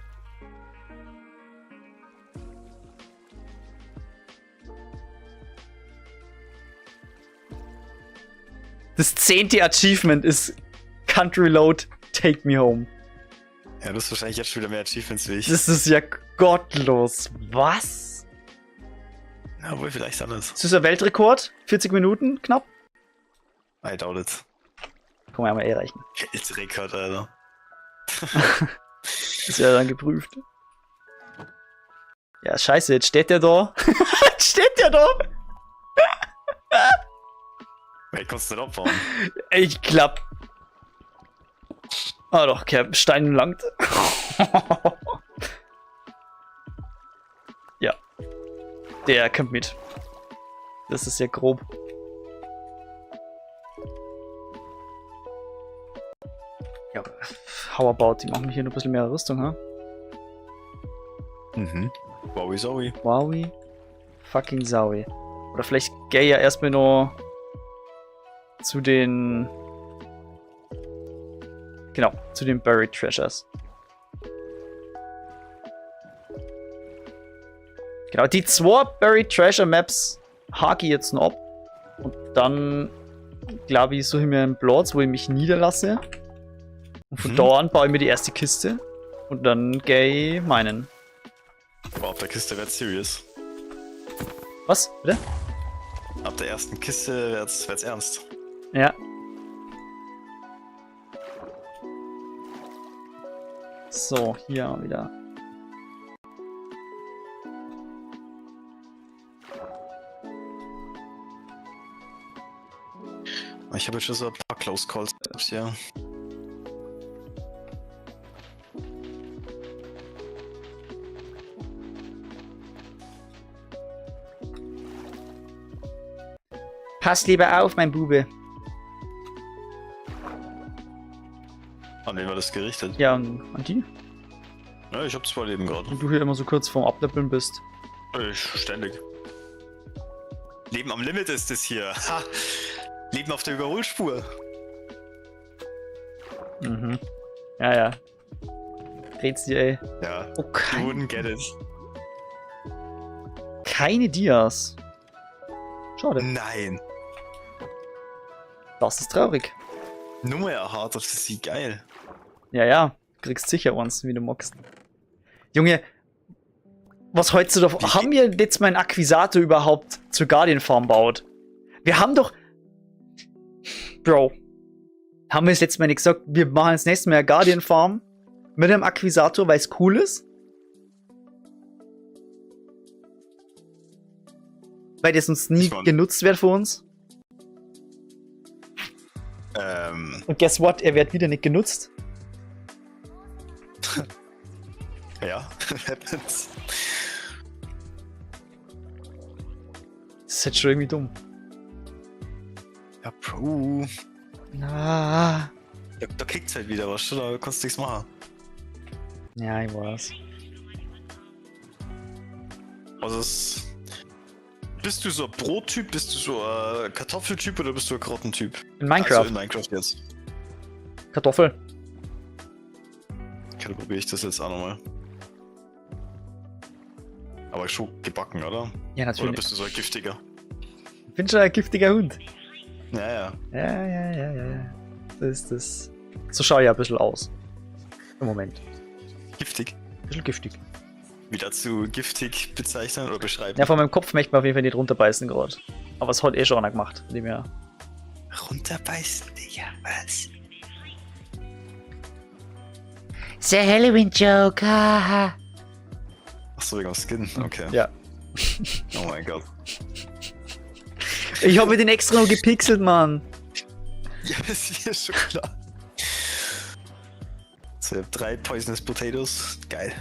Das 10. Achievement ist Country Road, take me home. Ja, du hast wahrscheinlich jetzt schon wieder mehr Achievements wie ich. Das ist ja gottlos. Was? Na, wohl vielleicht alles. Das ist der Weltrekord. 40 Minuten knapp. I doubt it. Kann man ja mal reichen. Weltrekord, Alter. Ist ja dann geprüft. Ja, scheiße, jetzt steht der da. Jetzt steht der da. Ey, kannst du nicht abbauen? Ich glaub. Ah doch, okay, Stein langt. Ja. Der kommt mit. Das ist ja grob. Ja, how about, die machen hier noch ein bisschen mehr Rüstung, ha? Mhm. Wowie Zowie. Wowie. Fucking Zowie. Oder vielleicht geh ja erstmal noch zu den... Genau, zu den Buried Treasures. Genau, die 2 Buried Treasure Maps hake ich jetzt noch ab. Und dann, glaube ich, suche ich mir einen Platz, wo ich mich niederlasse. Und von da an baue ich mir die erste Kiste. Und dann gay meinen. Boah, ab der Kiste wird's serious. Was? Bitte? Ab der ersten Kiste wird's ernst. Ja. So, hier wieder. Ich habe jetzt schon so ein paar Close Calls hier. Pass lieber auf, mein Bube. An wen war das gerichtet? Ja, an die? Ja, ich hab 2 Leben gerade. Und du hier immer so kurz vorm Ableppeln bist. Ich ständig. Leben am Limit ist es hier. Ha! Leben auf der Überholspur. Mhm. Ja, ja. Red's dir, ey. Ja. Oh, You wouldn't get it. keine Dias. Schade. Nein. Das ist traurig. Nummer ja hart, das ist sie geil. Ja, ja. Du kriegst sicher uns, wie du magst. Junge, was heutzutage... Haben wir jetzt mal einen Akquisator überhaupt zur Guardian Farm baut? Wir haben doch... Bro. Haben wir das letzte Mal nicht gesagt, wir machen das nächste Mal eine Guardian Farm mit einem Akquisator, weil es cool ist? Weil das uns nie genutzt wird für uns? Und guess what? Er wird wieder nicht genutzt. Ja. Das ist jetzt schon irgendwie dumm. Ja, Bro. Na. Da kickt's halt wieder, was du, da kannst du nichts machen. Ja, ich weiß. Also bist du so ein Brottyp, bist du so ein Kartoffeltyp oder bist du ein Karottentyp? In Minecraft. Also in Minecraft jetzt. Kartoffel. Okay, dann probiere ich das jetzt auch nochmal. Aber schon gebacken, oder? Ja, natürlich. Oder bist du so ein giftiger? Ich bin schon ein giftiger Hund. Ja, ja. Ja. Das ist das. So schaue ich ein bisschen aus. Im Moment. Giftig? Ein bisschen giftig. Wie dazu giftig bezeichnen oder beschreiben? Ja, von meinem Kopf möchte man auf jeden Fall nicht runterbeißen gerade. Aber es hat eh schon einer gemacht. Von dem her. Runterbeißen, Digga, was? Sehr Halloween-Joke, haha. Achso, wegen dem Skin, okay. Ja. Oh mein Gott. Ich habe den extra noch gepixelt, Mann. Ja, das ist hier schon klar. So, ich hab 3 Poisonous Potatoes. Geil.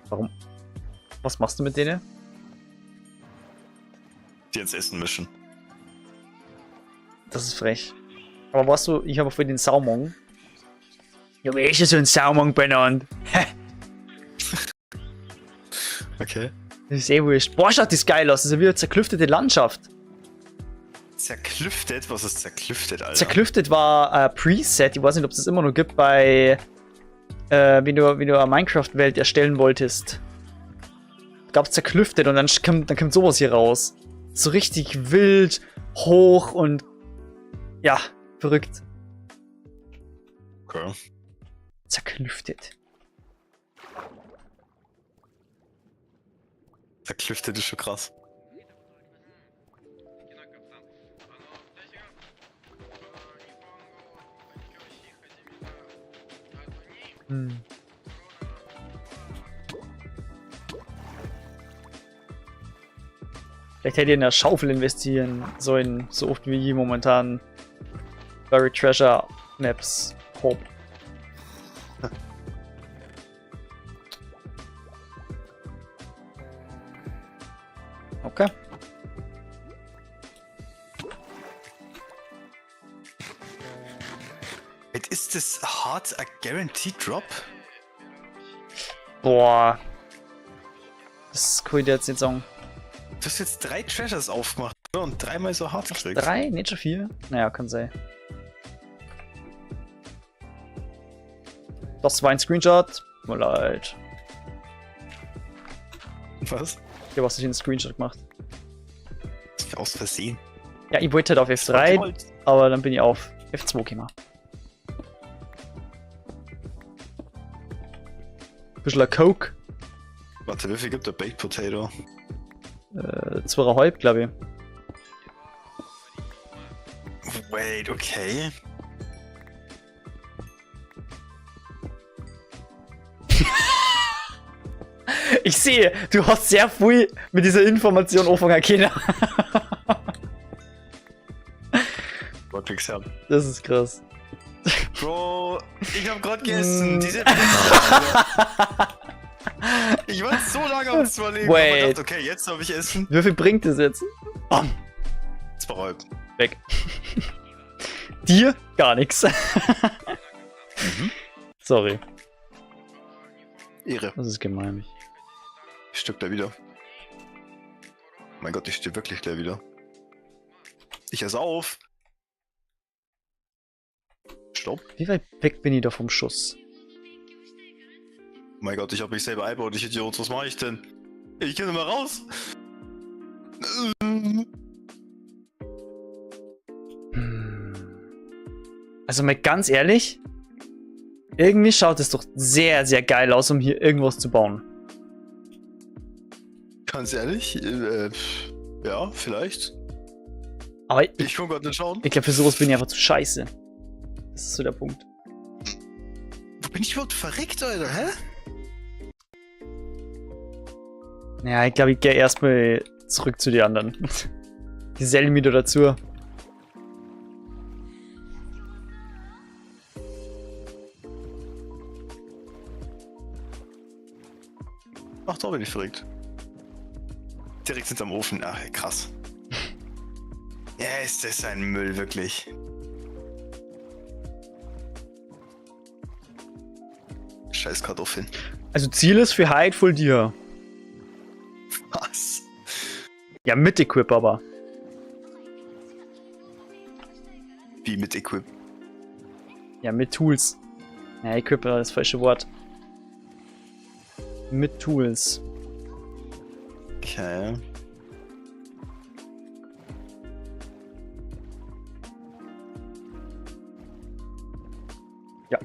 Warum? Was machst du mit denen? Die ins Essen mischen. Das ist frech. Aber weißt du, ich habe für den Saumon. Ja, wer ist denn so ein Saumon benannt? Okay. Das ist eh wurscht. Boah, schaut das geil aus. Das ist ja wie eine zerklüftete Landschaft. Zerklüftet? Was ist zerklüftet, Alter? Zerklüftet war ein Preset. Ich weiß nicht, ob es das immer noch gibt bei. Wenn du eine Minecraft-Welt erstellen wolltest. Gab es zerklüftet und dann kommt sowas hier raus. So richtig wild, hoch und. Ja, verrückt. Okay. Zerklüftet. Zerklüftet ist schon krass. Hm. Vielleicht hätte ihr in der Schaufel investieren sollen, so oft wie momentan Buried Treasure Maps Hope. Okay. Is this hard a guaranteed drop? Boah. Das kann ich dir jetzt nicht sagen. Du hast jetzt 3 Treasures aufgemacht, oder? Und 3-mal so hart gekriegt. 3? Nicht schon 4? Naja, kann sein. Das war ein Screenshot. Tut mir leid. Was? Ja, was hast du einen Screenshot gemacht? Das ist aus Versehen. Ja, ich wollte halt auf F3, aber dann bin ich auf F2 gekommen. Bisschen Coke. Warte, wie viel gibt der Baked Potato? 2,5, glaube ich. Wait, okay. Ich sehe, du hast sehr viel mit dieser Information anfangen können. Gott, nix her. Das ist krass. Bro, ich hab grad gegessen. Diese Pizza. Ich war so lange am Überlegen. Wait. Aber dachte, okay, jetzt darf ich essen. Wie viel bringt das jetzt? Bam. 2,5. Weg. Dir gar nichts. Sorry. Ehre. Das ist gemein. Ich stirb gleich wieder. Mein Gott, ich stirb wirklich gleich wieder. Ich esse auf. Stopp. Wie weit weg bin ich da vom Schuss? Mein Gott, ich hab mich selber eingebaut, ich Idiot. Was mache ich denn? Ich kann nicht mehr raus. Also mal ganz ehrlich, irgendwie schaut es doch sehr, sehr geil aus, um hier irgendwas zu bauen. Ganz ehrlich? Ja, vielleicht. Aber Ich kann gerade nicht schauen. ich glaube, für sowas bin ich einfach zu scheiße. Das ist so der Punkt. Wo bin ich überhaupt verreckt, Alter? Hä? Ja, ich glaube, ich gehe erstmal zurück zu den anderen. Die sellen wieder dazu. Ach, da bin ich verrückt. Direkt hinterm Ofen. Ach, krass. Ja, ist das ein Müll, wirklich. Scheiß Kartoffeln. Also Ziel ist für Hide Full Deer. Was? Ja, mit Equip aber. Wie mit Equip? Ja, mit Tools. Ja, Equip war das falsche Wort. Mit Tools. Okay. Ja.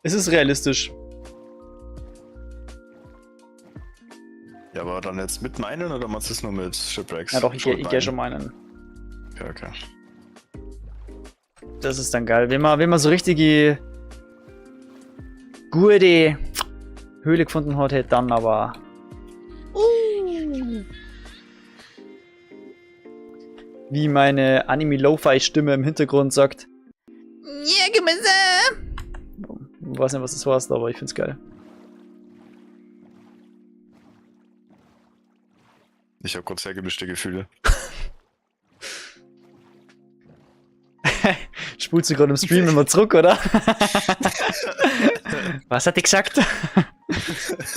Es ist realistisch. Ja, aber dann jetzt mit meinen oder machst du es nur mit Shipwrecks? Ja doch, ich geh schon meinen. Okay, okay. Das ist dann geil. Wenn man so richtige gute Höhle gefunden hat, hätte dann aber. Wie meine Anime-Lo-Fi-Stimme im Hintergrund sagt. Ja, Gemüse! Ich weiß nicht, was das heißt, aber ich find's geil. Ich habe kurz sehr gemischte Gefühle. Spulst du gerade im Stream immer zurück, oder? Was hat die gesagt?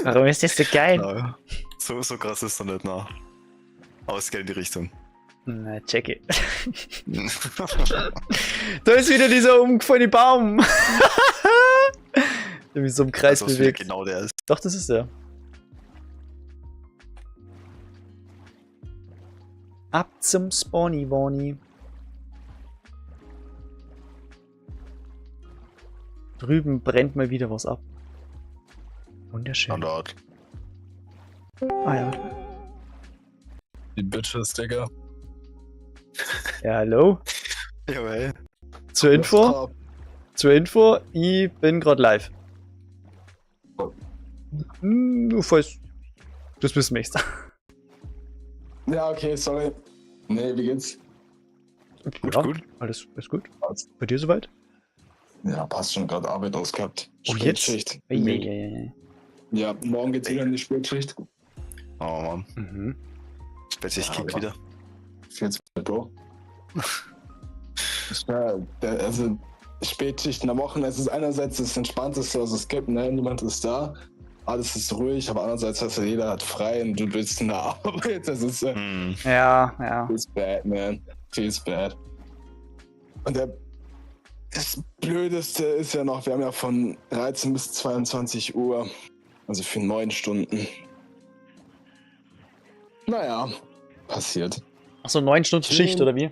Warum ist das so geil? Ja, so krass ist er nicht, na. Aber es geht in die Richtung. Na, check it. Da ist wieder dieser umgefallene Baum. Der mich so im Kreis also, bewegt. Genau der ist. Doch, das ist der. Ab zum Spawny-Wony. Drüben brennt mal wieder was ab. Wunderschön. Standard. Ah ja. Die Bitches, Digga. Ja, hallo. Jawohl. Zur Info, ich bin gerade live. Nur falls das wissen möchtest. Ja, okay, sorry. Nee, wie geht's? Gut, Ja, gut. alles gut. Passt. Bei dir soweit? Ja, passt schon, gerade Arbeit ausgehabt. Oh, jetzt? Spätschicht. Eieieiei. Ja, morgen geht's wieder in die Spätschicht. Oh Mann. Mhm. Spätzig Ja, kickt aber- wieder. 14 Uhr. Also, Spätschicht in der Woche, es ist einerseits das Entspannteste, was es gibt, ne? Niemand ist da. Alles ist ruhig, aber andererseits hast du, jeder hat frei und du bist in der Arbeit. Das ist Hm. Ja. feels bad, man. Feels bad. Und das Blödeste ist ja noch, wir haben ja von 13 bis 22 Uhr, also für 9 Stunden. Naja, passiert. Achso, 9 Stunden Schicht, oder wie?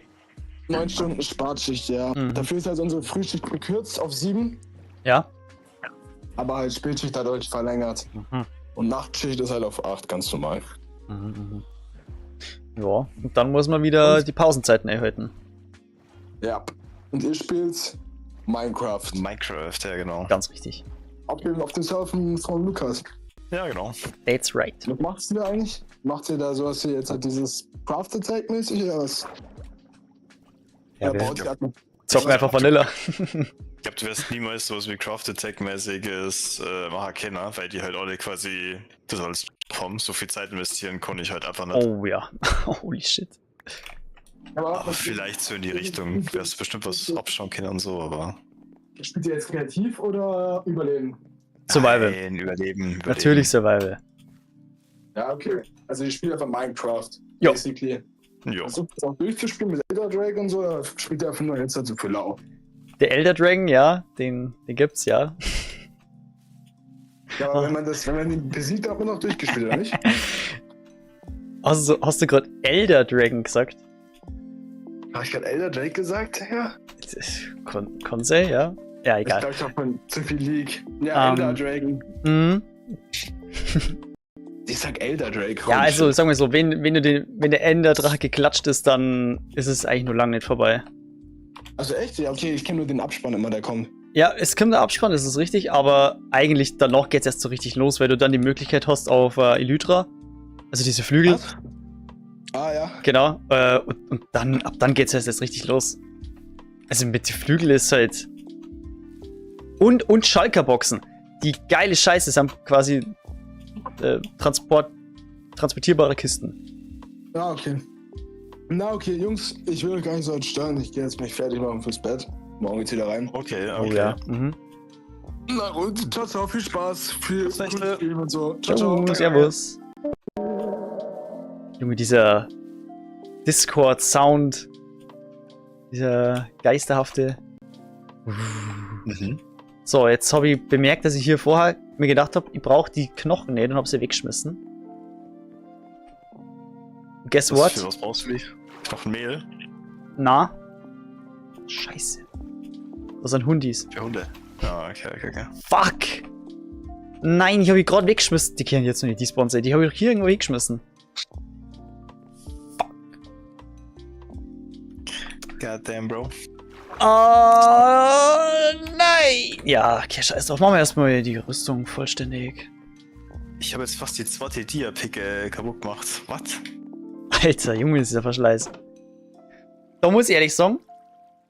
9 Stunden Spätschicht, ja. Mhm. Dafür ist halt unsere Frühschicht gekürzt auf 7, Ja. aber halt Spätschicht dadurch verlängert. Mhm. Und Nachtschicht ist halt auf 8, ganz normal. Mhm. Ja, und dann muss man wieder die Pausenzeiten erhöhen. Ja. Und ihr spielt Minecraft. Minecraft, ja genau. Ganz richtig. Auf den Surfen von Lukas. Ja, genau. That's right. Was macht ihr da eigentlich? Macht ihr da so, dass ihr jetzt halt dieses Craft Attack mäßig oder was? Ja, Oder wir baut ihr halt noch- zocken einfach Vanilla. Ich glaube, du wirst niemals sowas wie Craft Attack-mäßiges machen können, weil die halt alle quasi das als haben. So viel Zeit investieren konnte ich halt einfach nicht. Oh ja. Holy shit. Aber vielleicht so in die Richtung. Du wirst bestimmt was abschauen können und so, aber. Spielt ihr jetzt kreativ oder Überleben? Survival. Nein, überleben. Natürlich Survival. Ja, okay. Also ihr spielt einfach Minecraft. Jo. Basically. Ja. Versucht es auch durchzuspielen mit Elder Dragon und so, oder spielt ihr einfach nur jetzt halt so für lau? Der Elder Dragon, ja, den gibt's, ja. Ja, aber wenn man den besiegt, hat man noch durchgespielt, oder nicht? Hast du gerade Elder Dragon gesagt? Habe ich gerade Elder Drake gesagt? Ja. Konsei, ja? Ja, Ich egal. glaube, ich habe zu viel League. Ja, Elder Dragon. Mhm. Ich sag Elder Drake. Ja, holy also shit. sagen wir so, wenn der Enderdrache geklatscht ist, dann ist es eigentlich noch lange nicht vorbei. Also echt? Ja, okay, ich kenne nur den Abspann immer, der kommt. Ja, es kommt der Abspann, das ist richtig, aber eigentlich danach geht's erst so richtig los, weil du dann die Möglichkeit hast auf Elytra, also diese Flügel, Was? Ah, ja. genau, und dann, ab dann geht's erst richtig los. Also mit den Flügeln ist halt... Und Schalkerboxen, die geile Scheiße sind quasi transportierbare Kisten. Ja, okay. Na, okay, Jungs, ich will euch gar nicht so stören. Ich gehe jetzt mich fertig machen fürs Bett. Morgen geht's wieder rein. Okay, Oh okay. ja. Mhm. Na und, ciao, ciao, viel Spaß. Viel Bis nächste. gutes Spielen und so. Ciao, ciao. Oh, servus. Junge, dieser Discord-Sound, dieser geisterhafte... Mhm. So, jetzt habe ich bemerkt, dass ich hier vorher mir gedacht habe, ich brauche die Knochen nicht und habe sie weggeschmissen. Guess what? Für was brauchst du die? Knochenmehl? Na? Scheiße. Das sind Hundis. Für Hunde. Ja, okay. Fuck! Nein, ich habe die gerade weggeschmissen. Die kennen jetzt noch nicht die Sponsor. Die habe ich hier irgendwo weggeschmissen. Goddamn, Bro. Oh, nein! Ja, okay, scheiß drauf. Machen wir erstmal die Rüstung vollständig. Ich habe jetzt fast die zweite Dia-Picke kaputt gemacht. Was? Alter, Junge, ist dieser Verschleiß. Da muss ich ehrlich sagen,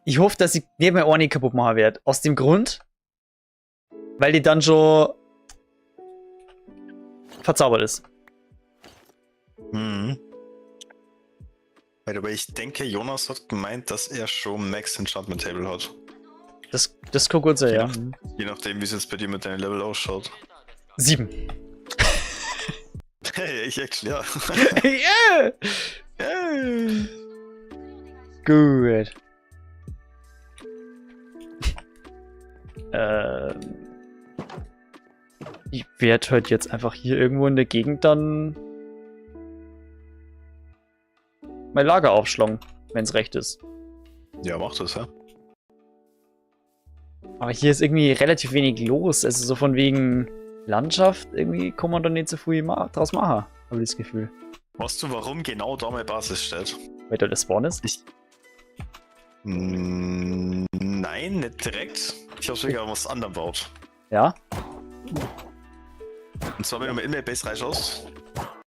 ich hoffe, dass ich nicht mehr eine kaputt machen werde. Aus dem Grund, weil die dann schon verzaubert ist. Mhm. Aber ich denke, Jonas hat gemeint, dass er schon Max Enchantment Table hat. Das kann gut sein, ja. Je nachdem, wie es jetzt bei dir mit deinem Level ausschaut. 7. Hey, ich actually, ja. Yeah! Hey. Gut. Ich werde heute jetzt einfach hier irgendwo in der Gegend dann mein Lager aufschlagen, wenn es recht ist. Ja, mach das, ja. Aber hier ist irgendwie relativ wenig los. Also so von wegen Landschaft, irgendwie kann man da nicht so viel draus machen, habe ich das Gefühl. Weißt du, warum genau da meine Basis steht? Weil da der Spawn ist? Nein, nicht direkt. Ich hab's wegen was anderem baut. Ja? Und zwar, wenn du mal in der Base reinschaust.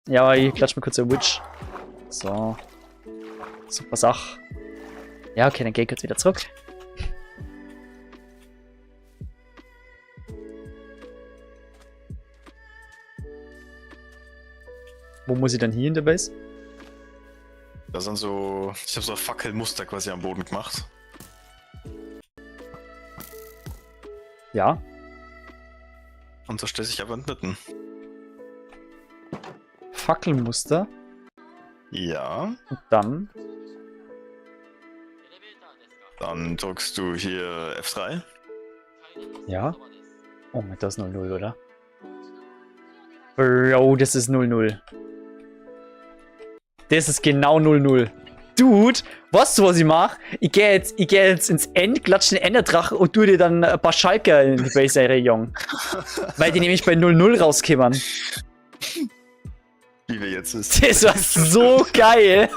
Ja, aber ich klatsch mal kurz der Witch. So. Super Sache. Ja, okay, dann geh ich kurz wieder zurück. Wo muss ich dann hier in der Base? Da sind so. Ich habe so ein Fackelmuster quasi am Boden gemacht. Ja. Und so stellt sich aber mitten. Fackelmuster. Ja. Und dann. Dann drückst du hier F3. Ja. Oh mein, das ist 00, oder? Bro, das ist 00. Das ist genau 00. Dude, weißt du, was ich mache? Ich geh jetzt ins End, klatsche den Enderdrachen und tu dir dann ein paar Schalker in die Base-Region. Weil die nämlich bei 0-0 rauskommen. Wie wir jetzt wissen. Das war so geil.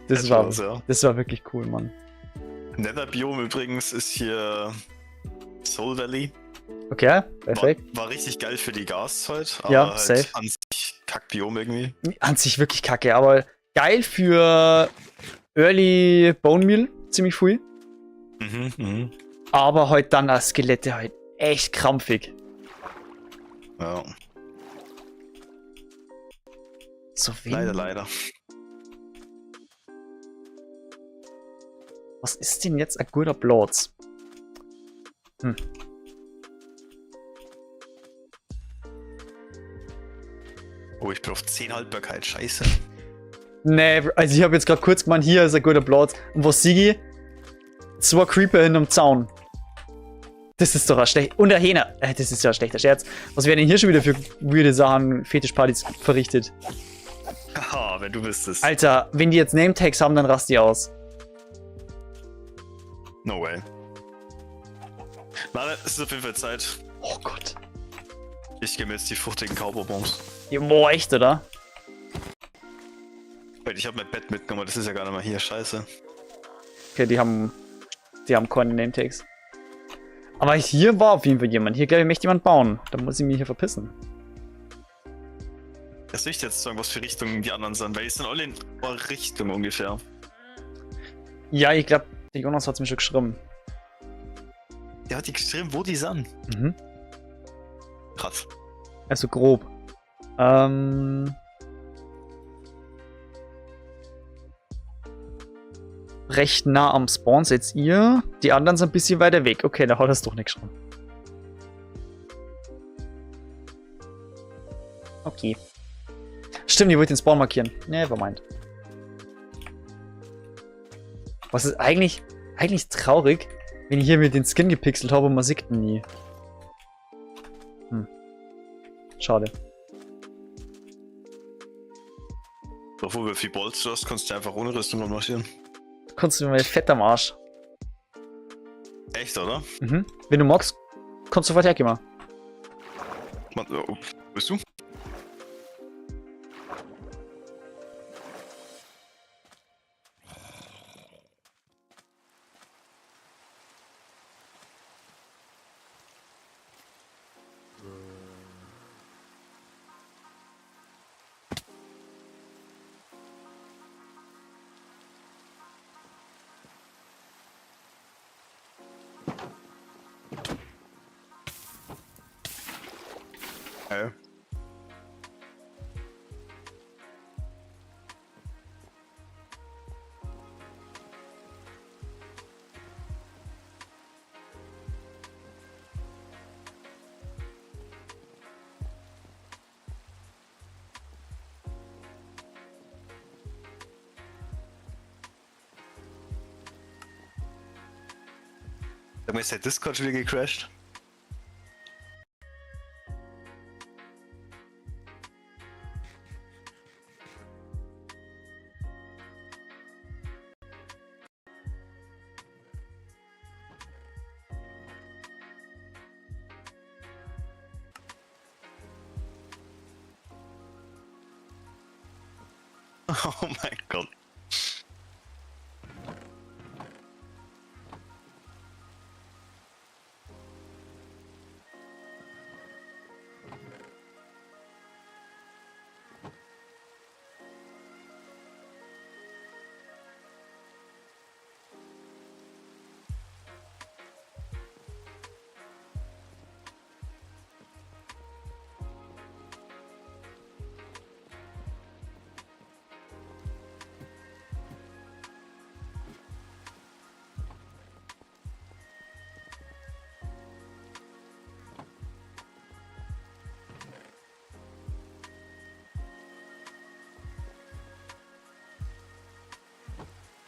das war wirklich cool, Mann. Nether-Biom übrigens ist hier Soul Valley. Okay, perfekt. War richtig geil für die Gas heute, aber Ja, halt safe. an sich Kack-Biom irgendwie. An sich wirklich kacke, aber geil für Early Bone Meal, ziemlich viel. Aber halt dann als Skelette halt echt krampfig. Ja. So wenig. Leider. Was ist denn jetzt ein guter Platz? Oh, ich bin auf 10 Haltbarkeit, scheiße. Nee, also ich habe jetzt gerade kurz gemeint, hier ist ein guter Platz. Und was siege ich? 2 Creeper hinterm Zaun. Das ist doch ein schlechter... Und ein Hähner. Das ist ja ein schlechter Scherz. Was werden denn hier schon wieder für weirde Sachen, Fetischpartys verrichtet? Haha, wenn du wüsstest. Alter, wenn die jetzt Name-Tags haben, dann rast die aus. No way. Warte, es ist auf jeden Fall Zeit. Oh Gott. Ich gehe mir jetzt die fruchtigen Cowboy-Bombs. Ja, boah, echt, oder? Wait, ich habe mein Bett mitgenommen, das ist ja gar nicht mal hier, scheiße. Okay, die haben keine Name-Tags. Aber hier war auf jeden Fall jemand. Hier, glaube ich, möchte jemand bauen. Da muss ich mich hier verpissen. Das will ich jetzt sagen, was für Richtungen die anderen sind, weil die sind alle in eure Richtung ungefähr. Ja, ich glaube, der Jonas hat es mir schon geschrieben. Der hat die geschrieben, wo die sind. Mhm. Krass. Also grob. Recht nah am Spawn seid ihr. Die anderen sind ein bisschen weiter weg. Okay, da hat er es doch nicht geschrieben. Okay. Stimmt, ich wollte den Spawn markieren. Nevermind. Was ist eigentlich traurig, wenn ich hier mir den Skin gepixelt habe und man sieht ihn nie. Schade. Bevor wir viel Bolz hast, kannst du einfach ohne Rüstung noch marschieren. Kannst du mir fett am Arsch. Echt, oder? Mhm. Wenn du magst, kannst du sofort hergehen. Oh, bist du? Okay. Sag mal, ist der Discord wieder gecrashed? Oh mein Gott.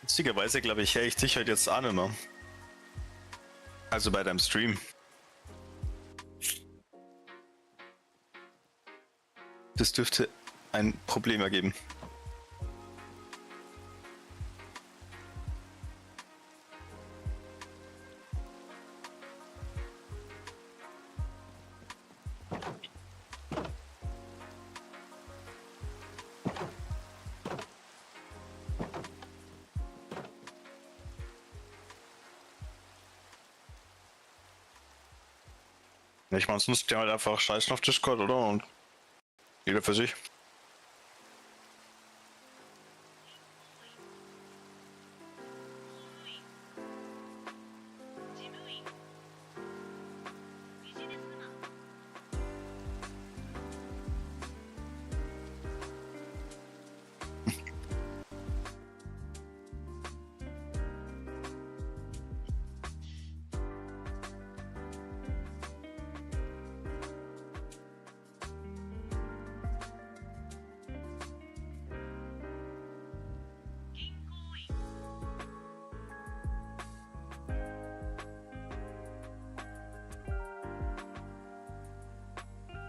Lustigerweise glaube ich, höre ich dich halt jetzt auch nicht mehr. Also bei deinem Stream. Das dürfte ein Problem ergeben. Ich meine, sonst die halt einfach scheißen auf Discord, oder? Und jeder für sich.